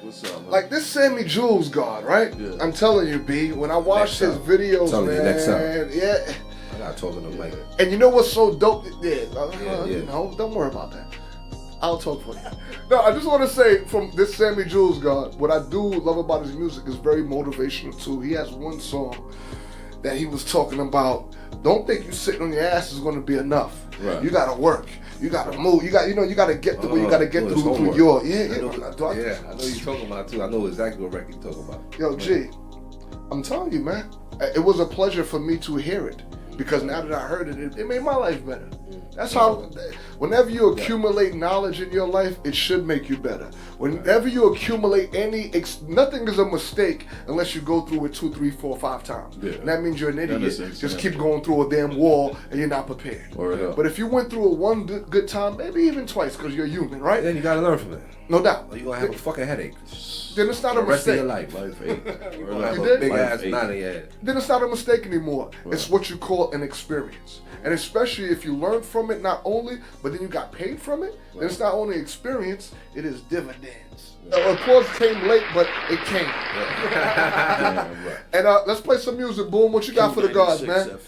F: What's up, man?
E: like this Sammy Julez God, right?
F: Yeah.
E: I'm telling you, B, when I watch his videos, man,
I: next up.
E: yeah.
I: I gotta talk to them like
E: And you know what's so dope? Don't worry about that. I'll talk for you. No, I just want to say from this Sammy Julez God, what I do love about his music is very motivational too. He has one song that he was talking about. Don't think you sitting on your ass is going to be enough.
F: Right.
E: You got to work. You got to move. You got to get through. You got to get through your.
I: I know you're talking about too. I know exactly what record you're talking about.
E: Yo, G, I'm telling you, man, it was a pleasure for me to hear it because now that I heard it, it made my life better. That's how. Whenever you accumulate knowledge in your life, it should make you better. Whenever you accumulate nothing is a mistake unless you go through it 2, 3, 4, 5 times. Yeah. And that means you're an idiot. Just keep going through a damn wall and you're not prepared. But if you went through it one good time, maybe even twice, because you're human, right?
I: Then you gotta learn from it.
E: No doubt.
I: Or you're gonna have a fucking headache.
E: Then it's not
I: the
E: a
I: rest
E: mistake.
I: of your life.
E: You
I: Have
E: did?
I: a big ass knot in your head.
E: Then it's not a mistake anymore. Right. It's what you call an experience. And especially if you learn from it, not only, but then you got paid from it, then it's not only experience, it is dividends. Of course, it came late, but it came. And let's play some music, Boom. What you got for the gods, man?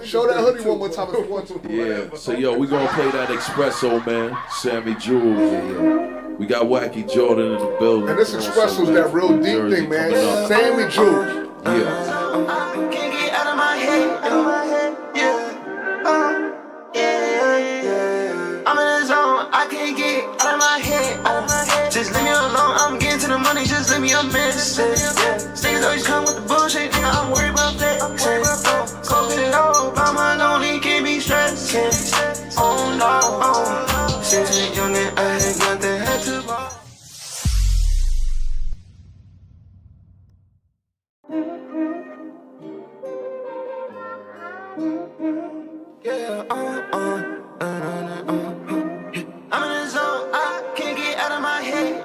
E: Show that hoodie one more time if you want to.
F: Yeah, so yo, we gonna play that Espresso, man. Sammy Julez. Yeah. We got Wacky Jordan in the building.
E: And this Espresso's that real deep thing, man. Sammy Julez.
F: Yeah.
H: Can't get out of my head. I'm in the zone, I can't get out of my head. Just leave me alone, I'm getting to the money, just leave me a message. Niggas always come with the bullshit, nigga, I'm worried about flexing. Go get it all, by my lonely, can't be stressing. Oh no, since a youngin', I had nothing, had to buy. Yeah, I'm in the zone, I can't get out of my head.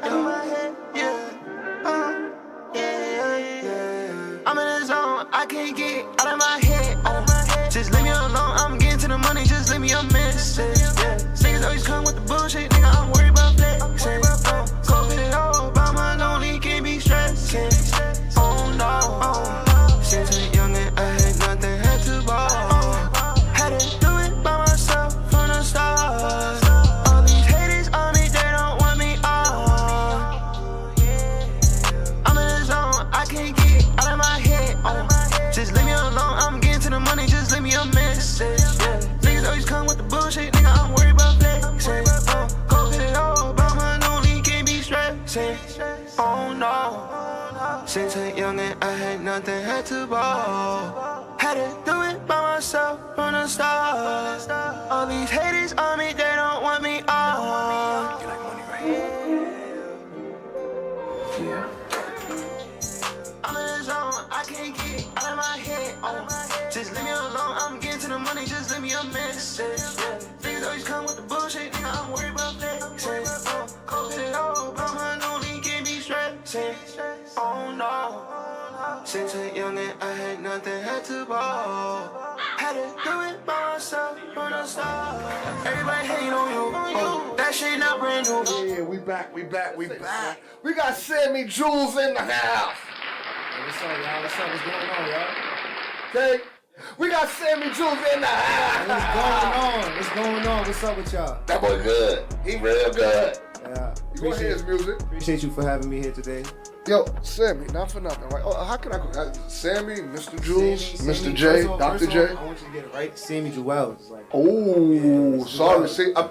H: I'm in the zone, I can't get out of my head. Just leave me alone, I'm getting to the money, just leave me a message. Niggas always come with the bullshit, nigga, I'm worried about flexing. Go get it all, by my lonely, can't be stressing. Oh no, since a youngin', I had nothing, had to ball. Had to do it by myself from the start. Since a youngin', I had nothing, had to ball. Had to do it by myself from the start. All these haters on me, they don't want me on.
I: Yeah.
H: I'm in the zone, I can't get out of my head. Just leave me alone, I'm getting to the money, just leave me a message. Niggas always come with the bullshit, nigga, I'm worried about flexing. Close it all, but my only can be stressing. Oh no. Since a youngin', I had nothing, had to ball. Had to do it by myself from the start. Everybody hate on you, that shit not brand new.
E: Yeah, we back. We got Sammy Julez in the house.
J: What's up, y'all? What's going on, y'all?
E: Okay? We got Sammy Julez in the house.
J: What's going on? What's up with y'all?
E: That boy good. He real good.
J: Yeah.
E: You want to hear his music?
J: Appreciate you for having me here today.
E: Yo, Sammy, not for nothing, right? Oh, how can I Sammy, Mr. Jules, Mr. J, Dr. J.
J: I want you to get it right. Sammy Julez. Like,
E: oh, sorry. See,
I: The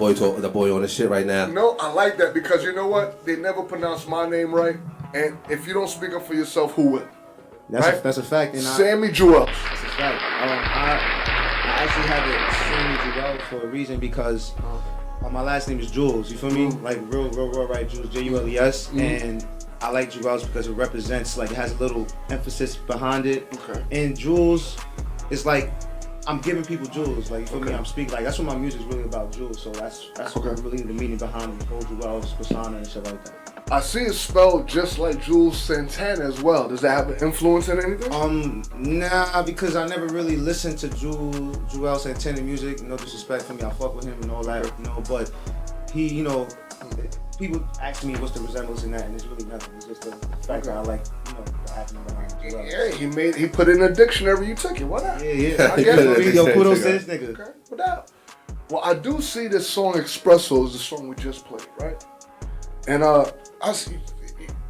I: boy on the shit right now.
E: No, I like that because you know what? They never pronounce my name right. And if you don't speak up for yourself, who will?
J: That's a fact. And
E: Sammy Julez.
J: That's a fact. I actually have it Sammy Julez for a reason because my last name is Jules. You feel me? Like real right, Jules, Jules. And I like Julez because it represents, like, it has a little emphasis behind it.
E: Okay.
J: And Jules is like, I'm giving people jewels. Like, you feel me? I'm speaking, like, that's what my music's really about, jewels. So that's really the meaning behind the whole Julez persona and shit like that.
E: I see it spelled just like Jules Santana as well. Does that have an influence in anything?
J: Nah, because I never really listened to Jules Santana music. No disrespect for me, I fuck with him and all that, you know, but he, you know, people ask me what's the resemblance in that, and it's really nothing. It's just the fact that I like, you know, the acting behind Jules.
E: Yeah, he put it in a dictionary. You took it. What up?
J: Yeah.
E: I guess it.
J: Yo, kudos to this nigga.
E: Okay, what up? Well, I do see this song Espresso is the song we just played, right? And I see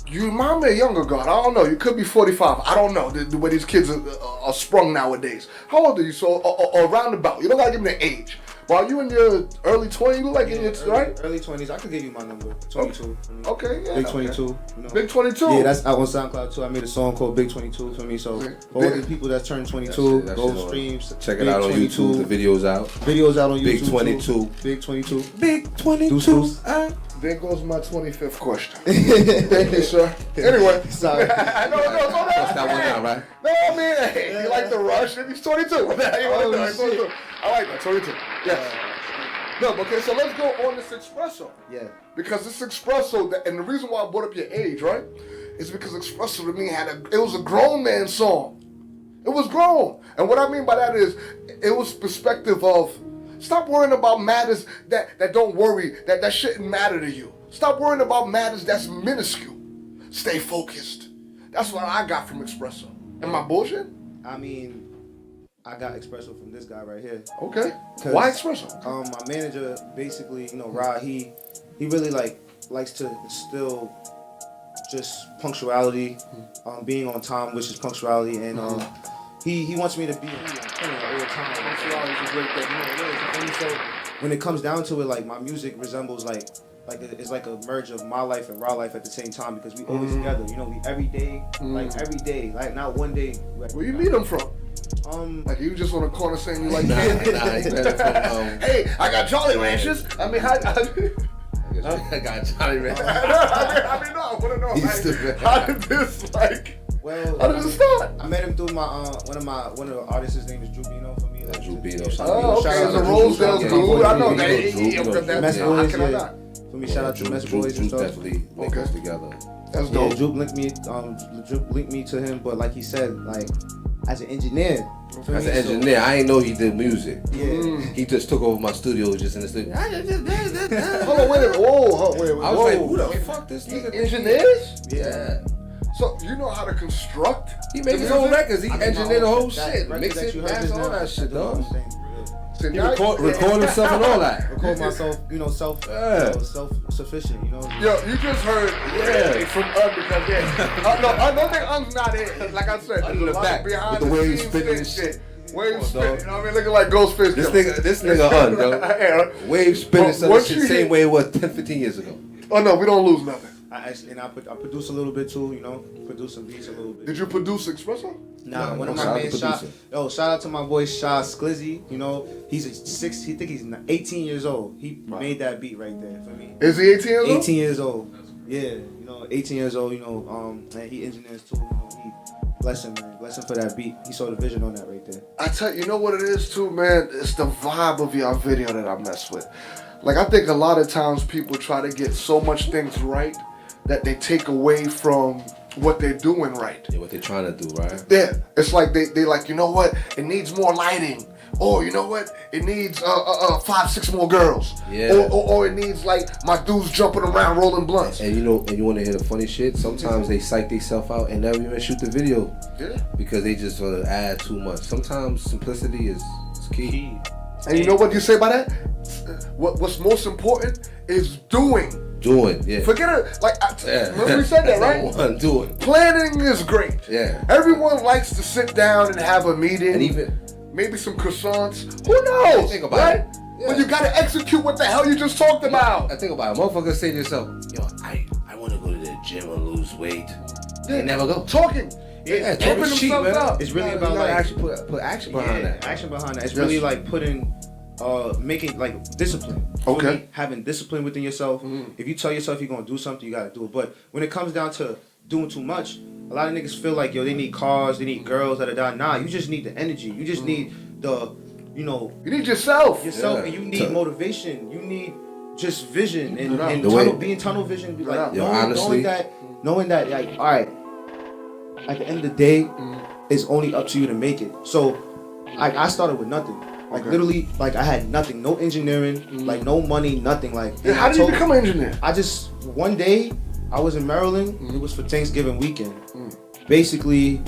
E: you remind me of a younger God. I don't know. You could be 45. I don't know the way these kids are sprung nowadays. How old are you? So or roundabout. You don't gotta give me the age. While you in your early 20s, you look like in your right?
J: Early 20s. I could give you my number. 22.
E: Okay, yeah.
J: Big 22.
E: Okay.
J: You know.
E: Big 22.
J: Yeah, that's out on SoundCloud too. I made a song called Big 22 for me. So for all the people that turn 22, go streams.
I: Check it out on YouTube. The video's out.
J: Videos out on YouTube.
I: Big 22.
J: Big 22.
I: Big 22.
E: There goes my 25th question. Thank you, sir. Anyway.
J: Sorry.
E: No,
I: That one out, right?
E: No, I mean, hey, you like the rush? He's 22. What the hell you want to do? He's 22. I like that, 22. Yeah. No, okay, so let's go on this Espresso.
J: Yeah.
E: Because this Espresso, and the reason why I brought up your age, right, is because Espresso to me it was a grown man song. It was grown. And what I mean by that is, it was perspective of, stop worrying about matters that don't worry, that shouldn't matter to you. Stop worrying about matters that's minuscule. Stay focused. That's what I got from Espresso. Am I bullshit?
J: I mean, I got Espresso from this guy right here.
E: Okay. Why Espresso?
J: My manager, basically, you know, R.G.E, he really likes to instill just punctuality, being on time, which is punctuality, and he wants me to be on point all the time. Punctuality is a great thing, you know, it is. So when it comes down to it, like, my music resembles it's like a merge of my life and raw life at the same time because we always together. You know, we every day, like not one day. Like,
E: where you meet him from? Like you just on the corner saying you like candy? Hey, I got Jolly Ranchers. I mean, I
I: got Jolly Ranchers.
E: I mean, no, I want to know. How did this how did it start?
J: I met him through my one of the artists. His name is Drubino for me. Like,
I: Drubino.
E: Oh, okay. It's a Rosedale dude. I know that.
J: Mess
E: How
J: Boys,
E: can I not?
J: For me, shout out to Mess Boys and stuff.
I: Definitely link us together.
E: That's dope.
J: Droop linked me to him, but like he said, like as an engineer.
I: As an engineer, I ain't know he did music.
J: Yeah.
I: He just took over my studio, just in the studio.
E: Hold on, wait a minute. Whoa, wait.
I: I was like, who the fuck this nigga?
E: Engineers?
I: Yeah.
E: So you know how to construct?
I: He made his own records. He engineered the whole
J: that
I: shit.
J: record
I: Mix
J: that
I: it,
J: you heard
I: master,
J: just
I: all
J: now,
I: that shit,
J: I do
I: dog.
J: understand.
E: So
I: He record himself and all that.
J: Record myself, you know, self-sufficient, you know.
E: Yo, you just heard from because no, I don't think not it. Like I said,
I: Under
E: there's
I: the
E: a lot
I: back,
E: of behind
I: with the
E: the
I: wave
E: scenes
I: spinning and
E: shit.
I: shit.
E: Wave spinning, you know what I mean? Looking like Ghostface.
I: This nigga yo. Wave spinning, so that shit same way it was 10, 15 years ago.
E: Oh no, we don't lose nothing.
J: I produce a little bit too, you know, produce some beats a little bit.
E: Did you produce Espresso?
J: Nah, one of my main shots. Yo, shout out to my boy Sha Sklizzy. You know, he's he think he's 18 years old. He made that beat right there for me.
E: Is he 18 years old?
J: 18 years old. Yeah, you know, 18 years old. You know, and he engineers too. You know, he bless him, man. Bless him for that beat. He saw the vision on that right there.
E: I tell you know what it is too, man. It's the vibe of your video that I mess with. Like I think a lot of times people try to get so much things right that they take away from what they're doing right.
I: Yeah, what they're trying to do, right?
E: Yeah, it's like they like, you know what? It needs more lighting. Or you know what? It needs 5, 6 more girls.
I: Yeah.
E: Or it needs like my dudes jumping around rolling blunts.
I: And you know, and you want to hear the funny shit? Sometimes they psych themselves out and never even shoot the video.
E: Yeah.
I: Because they just want to add too much. Sometimes simplicity is key.
E: And you know what you say by that? What's most important is doing.
I: Yeah.
E: Forget it. Like, remember we said that, right?
I: Doing.
E: Planning is great.
I: Yeah.
E: Everyone likes to sit down and have a meeting.
I: And even
E: maybe some croissants. Who knows?
I: Think about
E: right?
I: it. Yeah.
E: But you gotta execute what the hell you just talked about.
I: I think about it. Motherfuckers say to themselves, yo, I want to go to the gym and lose weight. They never go.
E: Talking.
I: Yeah,
E: talking
I: cheap,
E: themselves
I: man.
E: up.
J: It's really
I: You
J: about
I: gotta
J: like
I: actually put action behind that.
J: Action behind that. It's really like putting, making like discipline.
E: Okay.
J: Really having discipline within yourself. If you tell yourself you're gonna do something, you gotta do it. But when it comes down to doing too much, a lot of niggas feel like, yo, they need cars, they need girls, da. Nah, you just need the energy. You just need the, you know.
E: You need yourself.
J: And you need motivation. You need just vision and being tunnel vision. Be like, knowing that, like, all right, at the end of the day, it's only up to you to make it. So, I started with nothing. Like literally, like I had nothing, no engineering, like no money, nothing. Like,
E: how did you become an engineer?
J: I just one day I was in Maryland. It was for Thanksgiving weekend. Basically,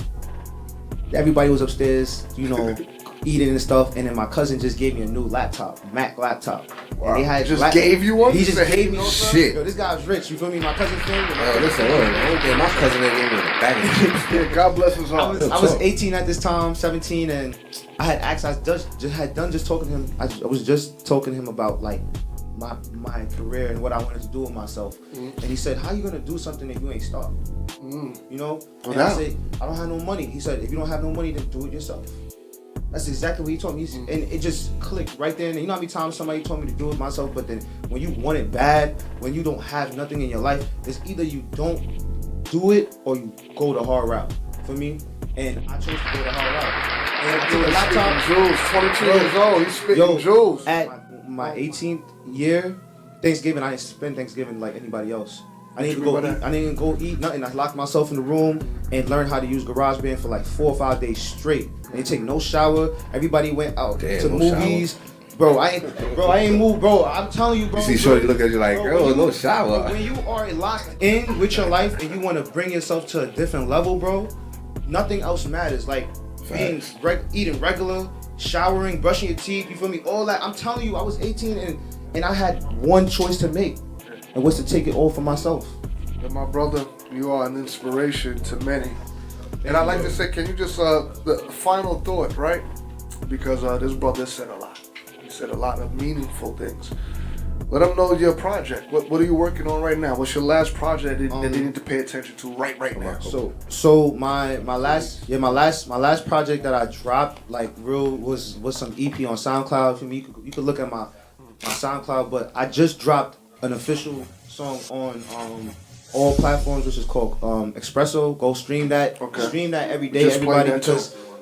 J: everybody was upstairs, you know, eating and stuff, and then my cousin just gave me a new laptop, Mac laptop.
E: Wow.
J: And they had
E: gave you one?
J: He just gave me
I: shit.
J: Yo, this guy's rich. You feel me? My cousin's family.
I: Listen, my cousin ain't gave me a bag of chips.
E: Yeah, God bless his heart.
J: I was 18 at this time, 17, and I had asked. I just talking to him. I was just talking to him about like my career and what I wanted to do with myself. And he said, "How you gonna do something if you ain't start?" You know? And I said, "I don't have no money." He said, "If you don't have no money, then do it yourself." That's exactly what he told me. And it just clicked right there. And you know how many times somebody told me to do it myself, but then when you want it bad, when you don't have nothing in your life, it's either you don't do it or you go the hard route. For me, and I chose to go the hard route. And I took a laptop.
E: Jules, 22 years old. He's spitting Jules.
J: At my 18th year, Thanksgiving, I didn't spend Thanksgiving like anybody else. I didn't even go eat nothing. I locked myself in the room and learned how to use GarageBand for like 4 or 5 days straight. I didn't take no shower. Everybody went out to movies. Shower. Bro, I ain't moved, bro. I'm telling you, bro.
I: You see Shorty look at you like, girl, no shower.
J: When you are locked in with your life and you want to bring yourself to a different level, bro, nothing else matters. Like being eating regular, showering, brushing your teeth, you feel me? All that. I'm telling you, I was 18 and I had one choice to make. And was to take it all for myself.
E: And my brother, you are an inspiration to many. And I'd like to say, can you just, the final thought, right? Because this brother said a lot. He said a lot of meaningful things. Let them know your project. What are you working on right now? What's your last project that they need to pay attention to right now?
J: So my last project that I dropped, like real, was some EP on SoundCloud. For me, you could look at my SoundCloud, but I just dropped an official song on all platforms, which is called Espresso. Go stream that. Okay. Stream that every day, everybody,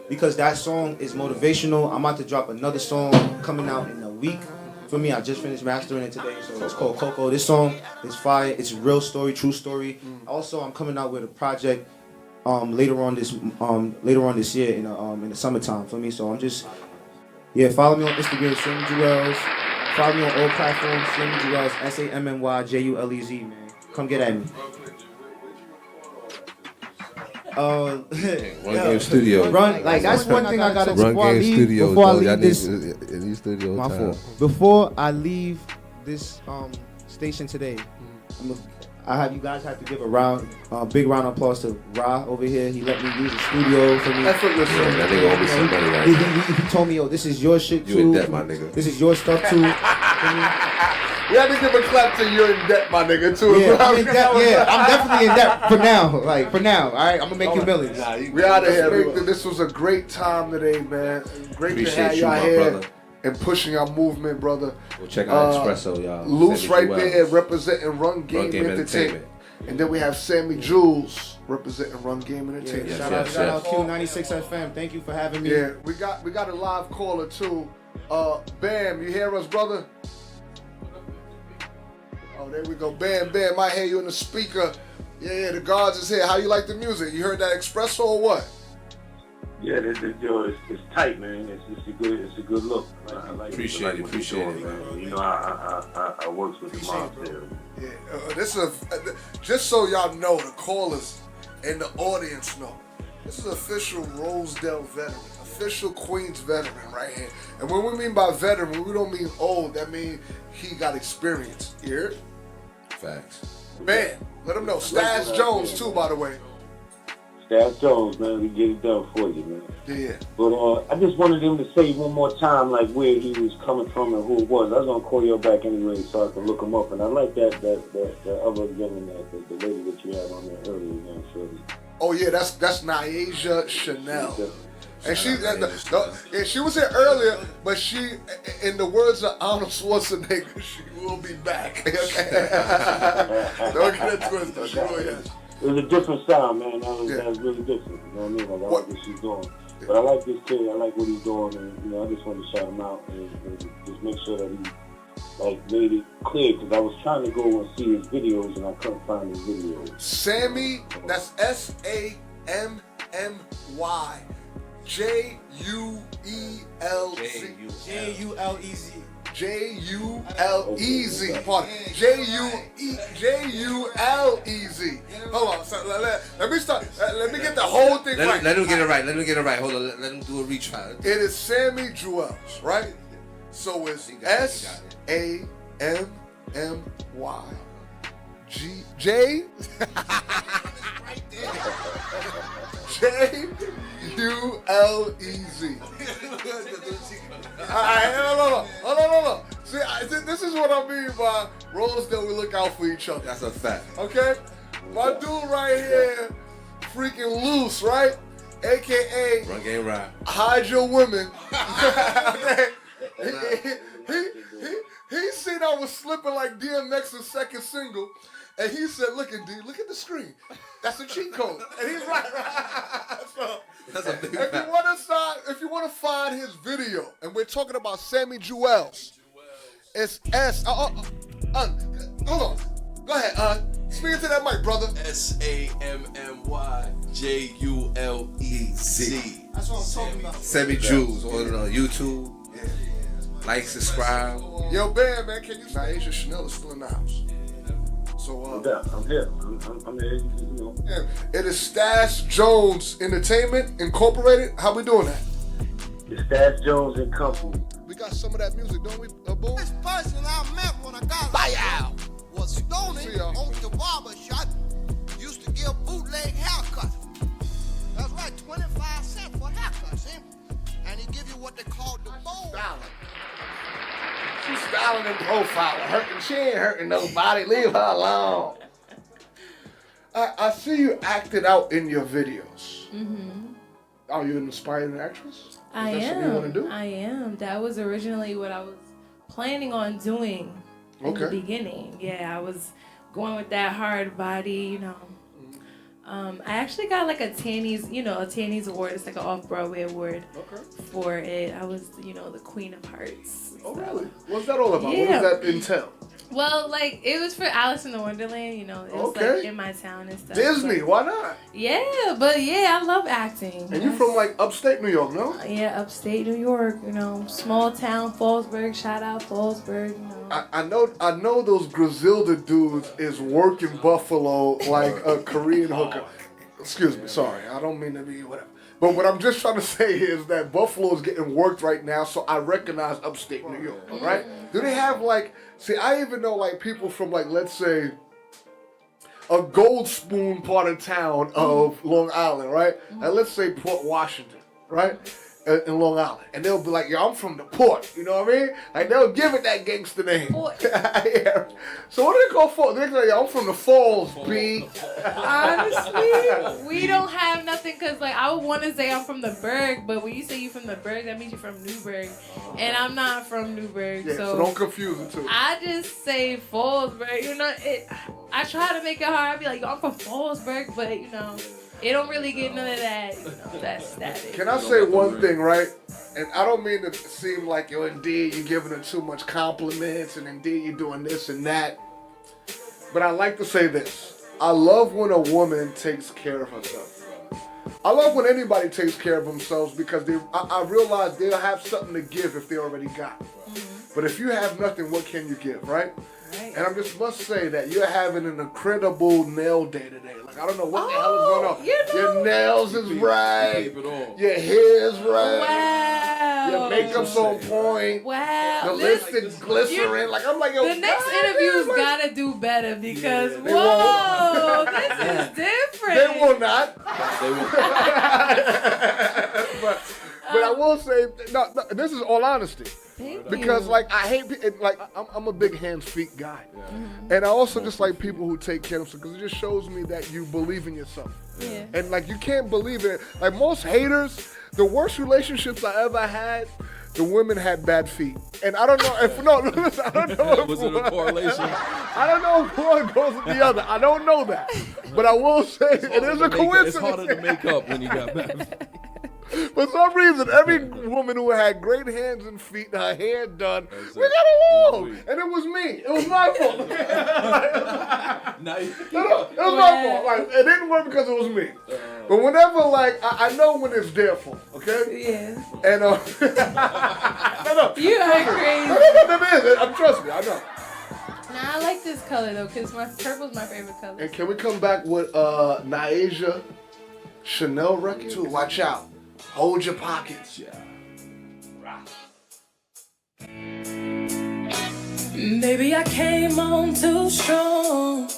J: because that song is motivational. I'm about to drop another song coming out in a week. For me, I just finished mastering it today, so it's called Coco. This song is fire. It's a real story, true story. Also, I'm coming out with a project later on this year in the summertime. For me, so I'm just follow me on Instagram, Sammy Julez. Follow me on all platforms, Sammy Julez, SammyJulez, man. Come get at me.
I: Run Game Studio.
J: That's one thing I gotta do
I: Run
J: before I
I: Game
J: leave.
I: Studio.
J: Before I leave this,
I: in studio
J: my
I: time.
J: fault. Before I leave this station today, You guys have to give a big round of applause to Rah over here. He let me use the studio for me.
E: Effortless.
I: Yeah, that nigga owe me some money right now.
J: He told me, yo, this is your shit too.
I: You in debt, my nigga.
J: This is your stuff too.
E: We had to give a clap to you in debt, my nigga, too.
J: Yeah, I'm in debt. Yeah, I'm definitely in debt for now. Like, for now. All right, I'm going to make you millions.
E: We out of here. This was a great time today, man. Great to have y'all here and pushing our movement, brother.
I: Go check out Espresso, y'all.
E: Loose right there representing Run Game Entertainment. And then we have Sammy Julez representing Run Game Entertainment.
J: Shout out Q96 FM. Thank you for having me.
E: Yeah, we got a live caller too. Bam, you hear us, brother? Oh, there we go. Bam, Bam, I hear you in the speaker. Yeah, the guards is here. How you like the music? You heard that Espresso or what?
K: Yeah, it's tight, man. It's a good look. I like
I: appreciate it,
K: man. You know, I works with the mob there.
E: Yeah, this is just so y'all know, the callers and the audience know. This is official Rosedale veteran, official Queens veteran right here. And when we mean by veteran, we don't mean old. That means he got experience. You hear it?
I: Facts.
E: Man, let him know. Stash Jones too, by the way.
K: Stash Jones, man, we get it done for you, man.
E: Yeah.
K: But I just wanted him to say one more time, like where he was coming from and who it was. I was gonna call you back anyway, so I can look him up. And I like that other gentleman, the lady that you had on there earlier, man. Shirley.
E: Oh yeah, that's Nyasia Chanel. And she was here earlier, but she, in the words of Arnold Schwarzenegger, she will be back. Don't get it twisted. She will, yes.
K: It was a different sound, man. That was really different. You know what I mean? Like, I like what she's doing. But I like this kid. I like what he's doing, and you know, I just want to shout him out and just make sure that he made it clear, because I was trying to go and see his videos and I couldn't find his videos.
E: Sammy, that's Sammy Julez. Julez. Pardon. Julez. Hold on. So let me start. Let me get the whole thing right.
I: Let him get it right. Hold on. Let him do a retry.
E: It is Sammy Julez, right? So it's Sammy J. Julez. Hold on. See, this is what I mean by Rosedale, we look out for each other.
I: That's a fact.
E: Okay? My dude right here, freaking loose, right? A.K.E.
I: Run Game Rah.
E: Hide your women. Okay? He seen I was slipping like DMX's second single, and he said, look at the screen. That's a cheat code. And he's right. So,
I: that's a big
E: if you want to find his video, and we're talking about Sammy Julez, it's hold on. Go ahead, speak to that mic, brother.
F: SammyJulez.
J: That's what I'm talking about.
I: Sammy Julez on YouTube.
E: Yeah.
I: Like, subscribe.
E: Yo, man, can you? Nyasia Chanel is still in the house. So,
K: I'm here. I'm here. You know.
E: Yeah. It is Stash Jones Entertainment Incorporated. How we doing that?
K: It's Stash Jones and Company.
E: We got some of that music, don't we, Boo?
L: This person I met when I got was Stoney on the barber shop. Used to give bootleg haircuts. That's right, 25 cents for a haircut, see? And he give you what they call the bowl.
E: She's styling and profiling. She ain't hurting nobody. Leave her alone. I see you acted out in your videos. Mm-hmm. Are you an aspiring actress?
G: I
E: Is that something you want to do?
G: I am. That was originally what I was planning on doing in the beginning. Yeah, I was going with that hard body, you know. I actually got like a Tanny's award. It's like an off-Broadway award for it. I was, the Queen of Hearts.
E: Oh, really? What's that all about?
G: Yeah.
E: What does that entail?
G: Well, like, it was for Alice in the Wonderland, It was like in my town and stuff.
E: Disney, why not?
G: Yeah, but I love acting.
E: And you're from like upstate New York, no?
G: Yeah, upstate New York, small town, Fallsburg, shout out Fallsburg,
E: I know those Griselda dudes is working Buffalo like a Korean hooker. Excuse me, sorry, I don't mean to be whatever. But what I'm just trying to say is that Buffalo is getting worked right now, so I recognize upstate New York, right? Do they have see, I even know people from let's say a gold spoon part of town of Long Island, right? And let's say Port Washington, right? In Long Island. And they'll be like, yo, I'm from the port. You know what I mean? Like, they'll give it that gangster name. Yeah. So what do they call Falls? They're like, yo, I'm from the Falls, B.
G: Honestly, we don't have nothing because, like, I would want to say I'm from the Berg, but when you say you from the Berg, that means you're from Newburgh. And I'm not from Newburgh.
E: Yeah, so don't confuse it, too.
G: I just say Fallsburg. You know, I try to make it hard. I'd be like, yo, I'm from Fallsburg, but, you know, it don't really get none of that, you know, that static.
E: Can I say one thing, right? And I don't mean to seem like, yo, indeed, you're giving her too much compliments, and indeed, you're doing this and that. But I like to say this. I love when a woman takes care of herself. I love when anybody takes care of themselves because I realize they'll have something to give if they already got it. But if you have nothing, what can you give, right? And I just must say that you're having an incredible nail day today. Like, I don't know what the hell is going on.
G: You know,
E: your nails is right. Your hair's right.
G: Wow.
E: Your makeup's on point.
G: Wow.
E: The lipstick's glycerin. Like, I'm like, yo,
G: the next interview's gotta do better because,
E: they
G: whoa, this is different.
E: They will not. But I will say, no, this is all honesty. Because like I hate like I'm a big hands feet guy, and I also just like people who take care of themselves because it just shows me that you believe in yourself.
G: Yeah.
E: And like you can't believe it. Like most haters, the worst relationships I ever had, the women had bad feet, and I don't know if listen, I don't know if
F: was it a correlation?
E: I don't know if one goes with the other. I don't know that, but I will say it is a coincidence.
F: It's harder to make up when you got bad feet.
E: For some reason, every woman who had great hands and feet and her hair done, we got along. And it was me. It was my fault. It was my fault. Like, it didn't work because it was me. But whenever, like, I know when it's their fault, okay?
G: Yeah.
E: And,
G: You are crazy.
E: Trust me, I know.
G: Nah, I like this color, though, because purple's my favorite color.
E: And can we come back with Nyasia Chanel record? Too, watch out. Hold your pockets. Yeah.
H: Maybe I came on too strong.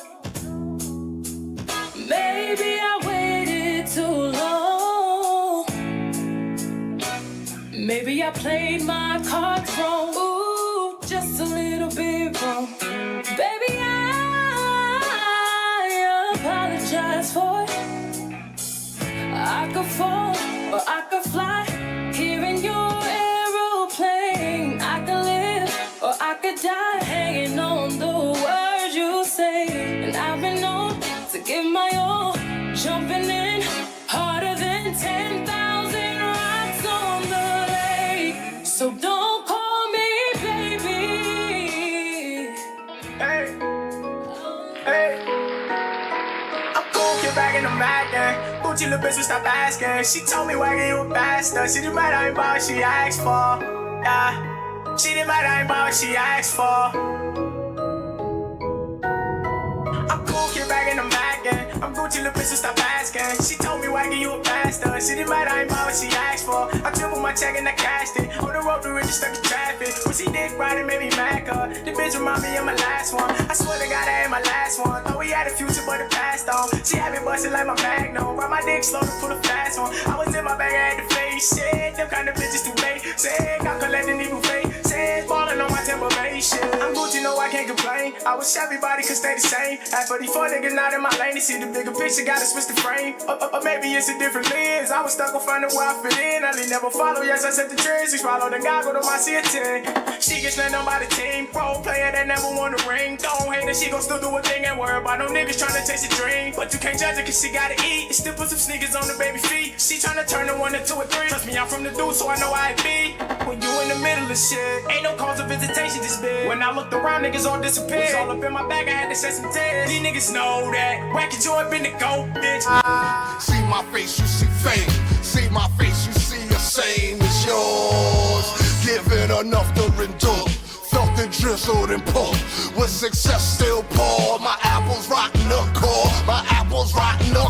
H: Maybe I waited too long. Maybe I played my cards wrong. Ooh, just a little bit wrong. Baby, I apologize for it. I could fall or I could fly here in your aeroplane. I could live or I could die hanging on the words you say. And I've been known to give my all, jumping in harder than 10,000 rocks on the lake. So don't call me baby.
M: Hey, hey, I'm cool, get back in the Mac, Gucci little bitch, stop asking. She told me why you a bastard. She didn't matter, I ain't about what she asked for. Yeah, she didn't matter, I ain't about what she asked for. I'm cool, get back in the Mac, I'm Gucci little bitch, stop asking. She told me why you a bastard. She didn't matter, I ain't about what she asked for. I tripled my check and I cashed it. On the road to rich, stuck in traffic. When she dick riding, made me mad, the bitch remind me of my last one. I swear to God, I ain't my last one. Thought we had a future, but it passed on. She had me busting like my Magnum. Ride my dick slow to pull a fast one. I was in my bag, I had to face shit. Them kind of bitches too late. Said, got collecting evil fate. Said, falling on my temperation. I'm Gucci, no, I can't complain. I wish everybody could stay the same. Had 44 niggas not in my lane. They see the bigger picture, gotta switch the frame. Or maybe it's a different lens. I was stuck on finding where I fit in. I never follow, yes, I set the trends. We follow the guy, go to my C10. She gets nothing by the team. Pro player that never won the ring. Don't hate her, she gon' still do a thing and worry about no niggas tryna chase a dream. But you can't judge her cause she gotta eat. And still put some sneakers on the baby feet. She tryna turn the 1 into a 3. Trust me, I'm from the dude, so I know how it be. When you in the middle of shit, ain't no cause of visitation this big. When I looked around, niggas all disappeared. Was all up in my bag, I had to shed some tears. These niggas know that. Wacky Joy been the GOAT, bitch.
D: See my face, you see fame. See my face, you see the same as yours. Given enough to endure. Felt it drizzled and poured. With success still poor. My apples rotting the core. My apples rotting the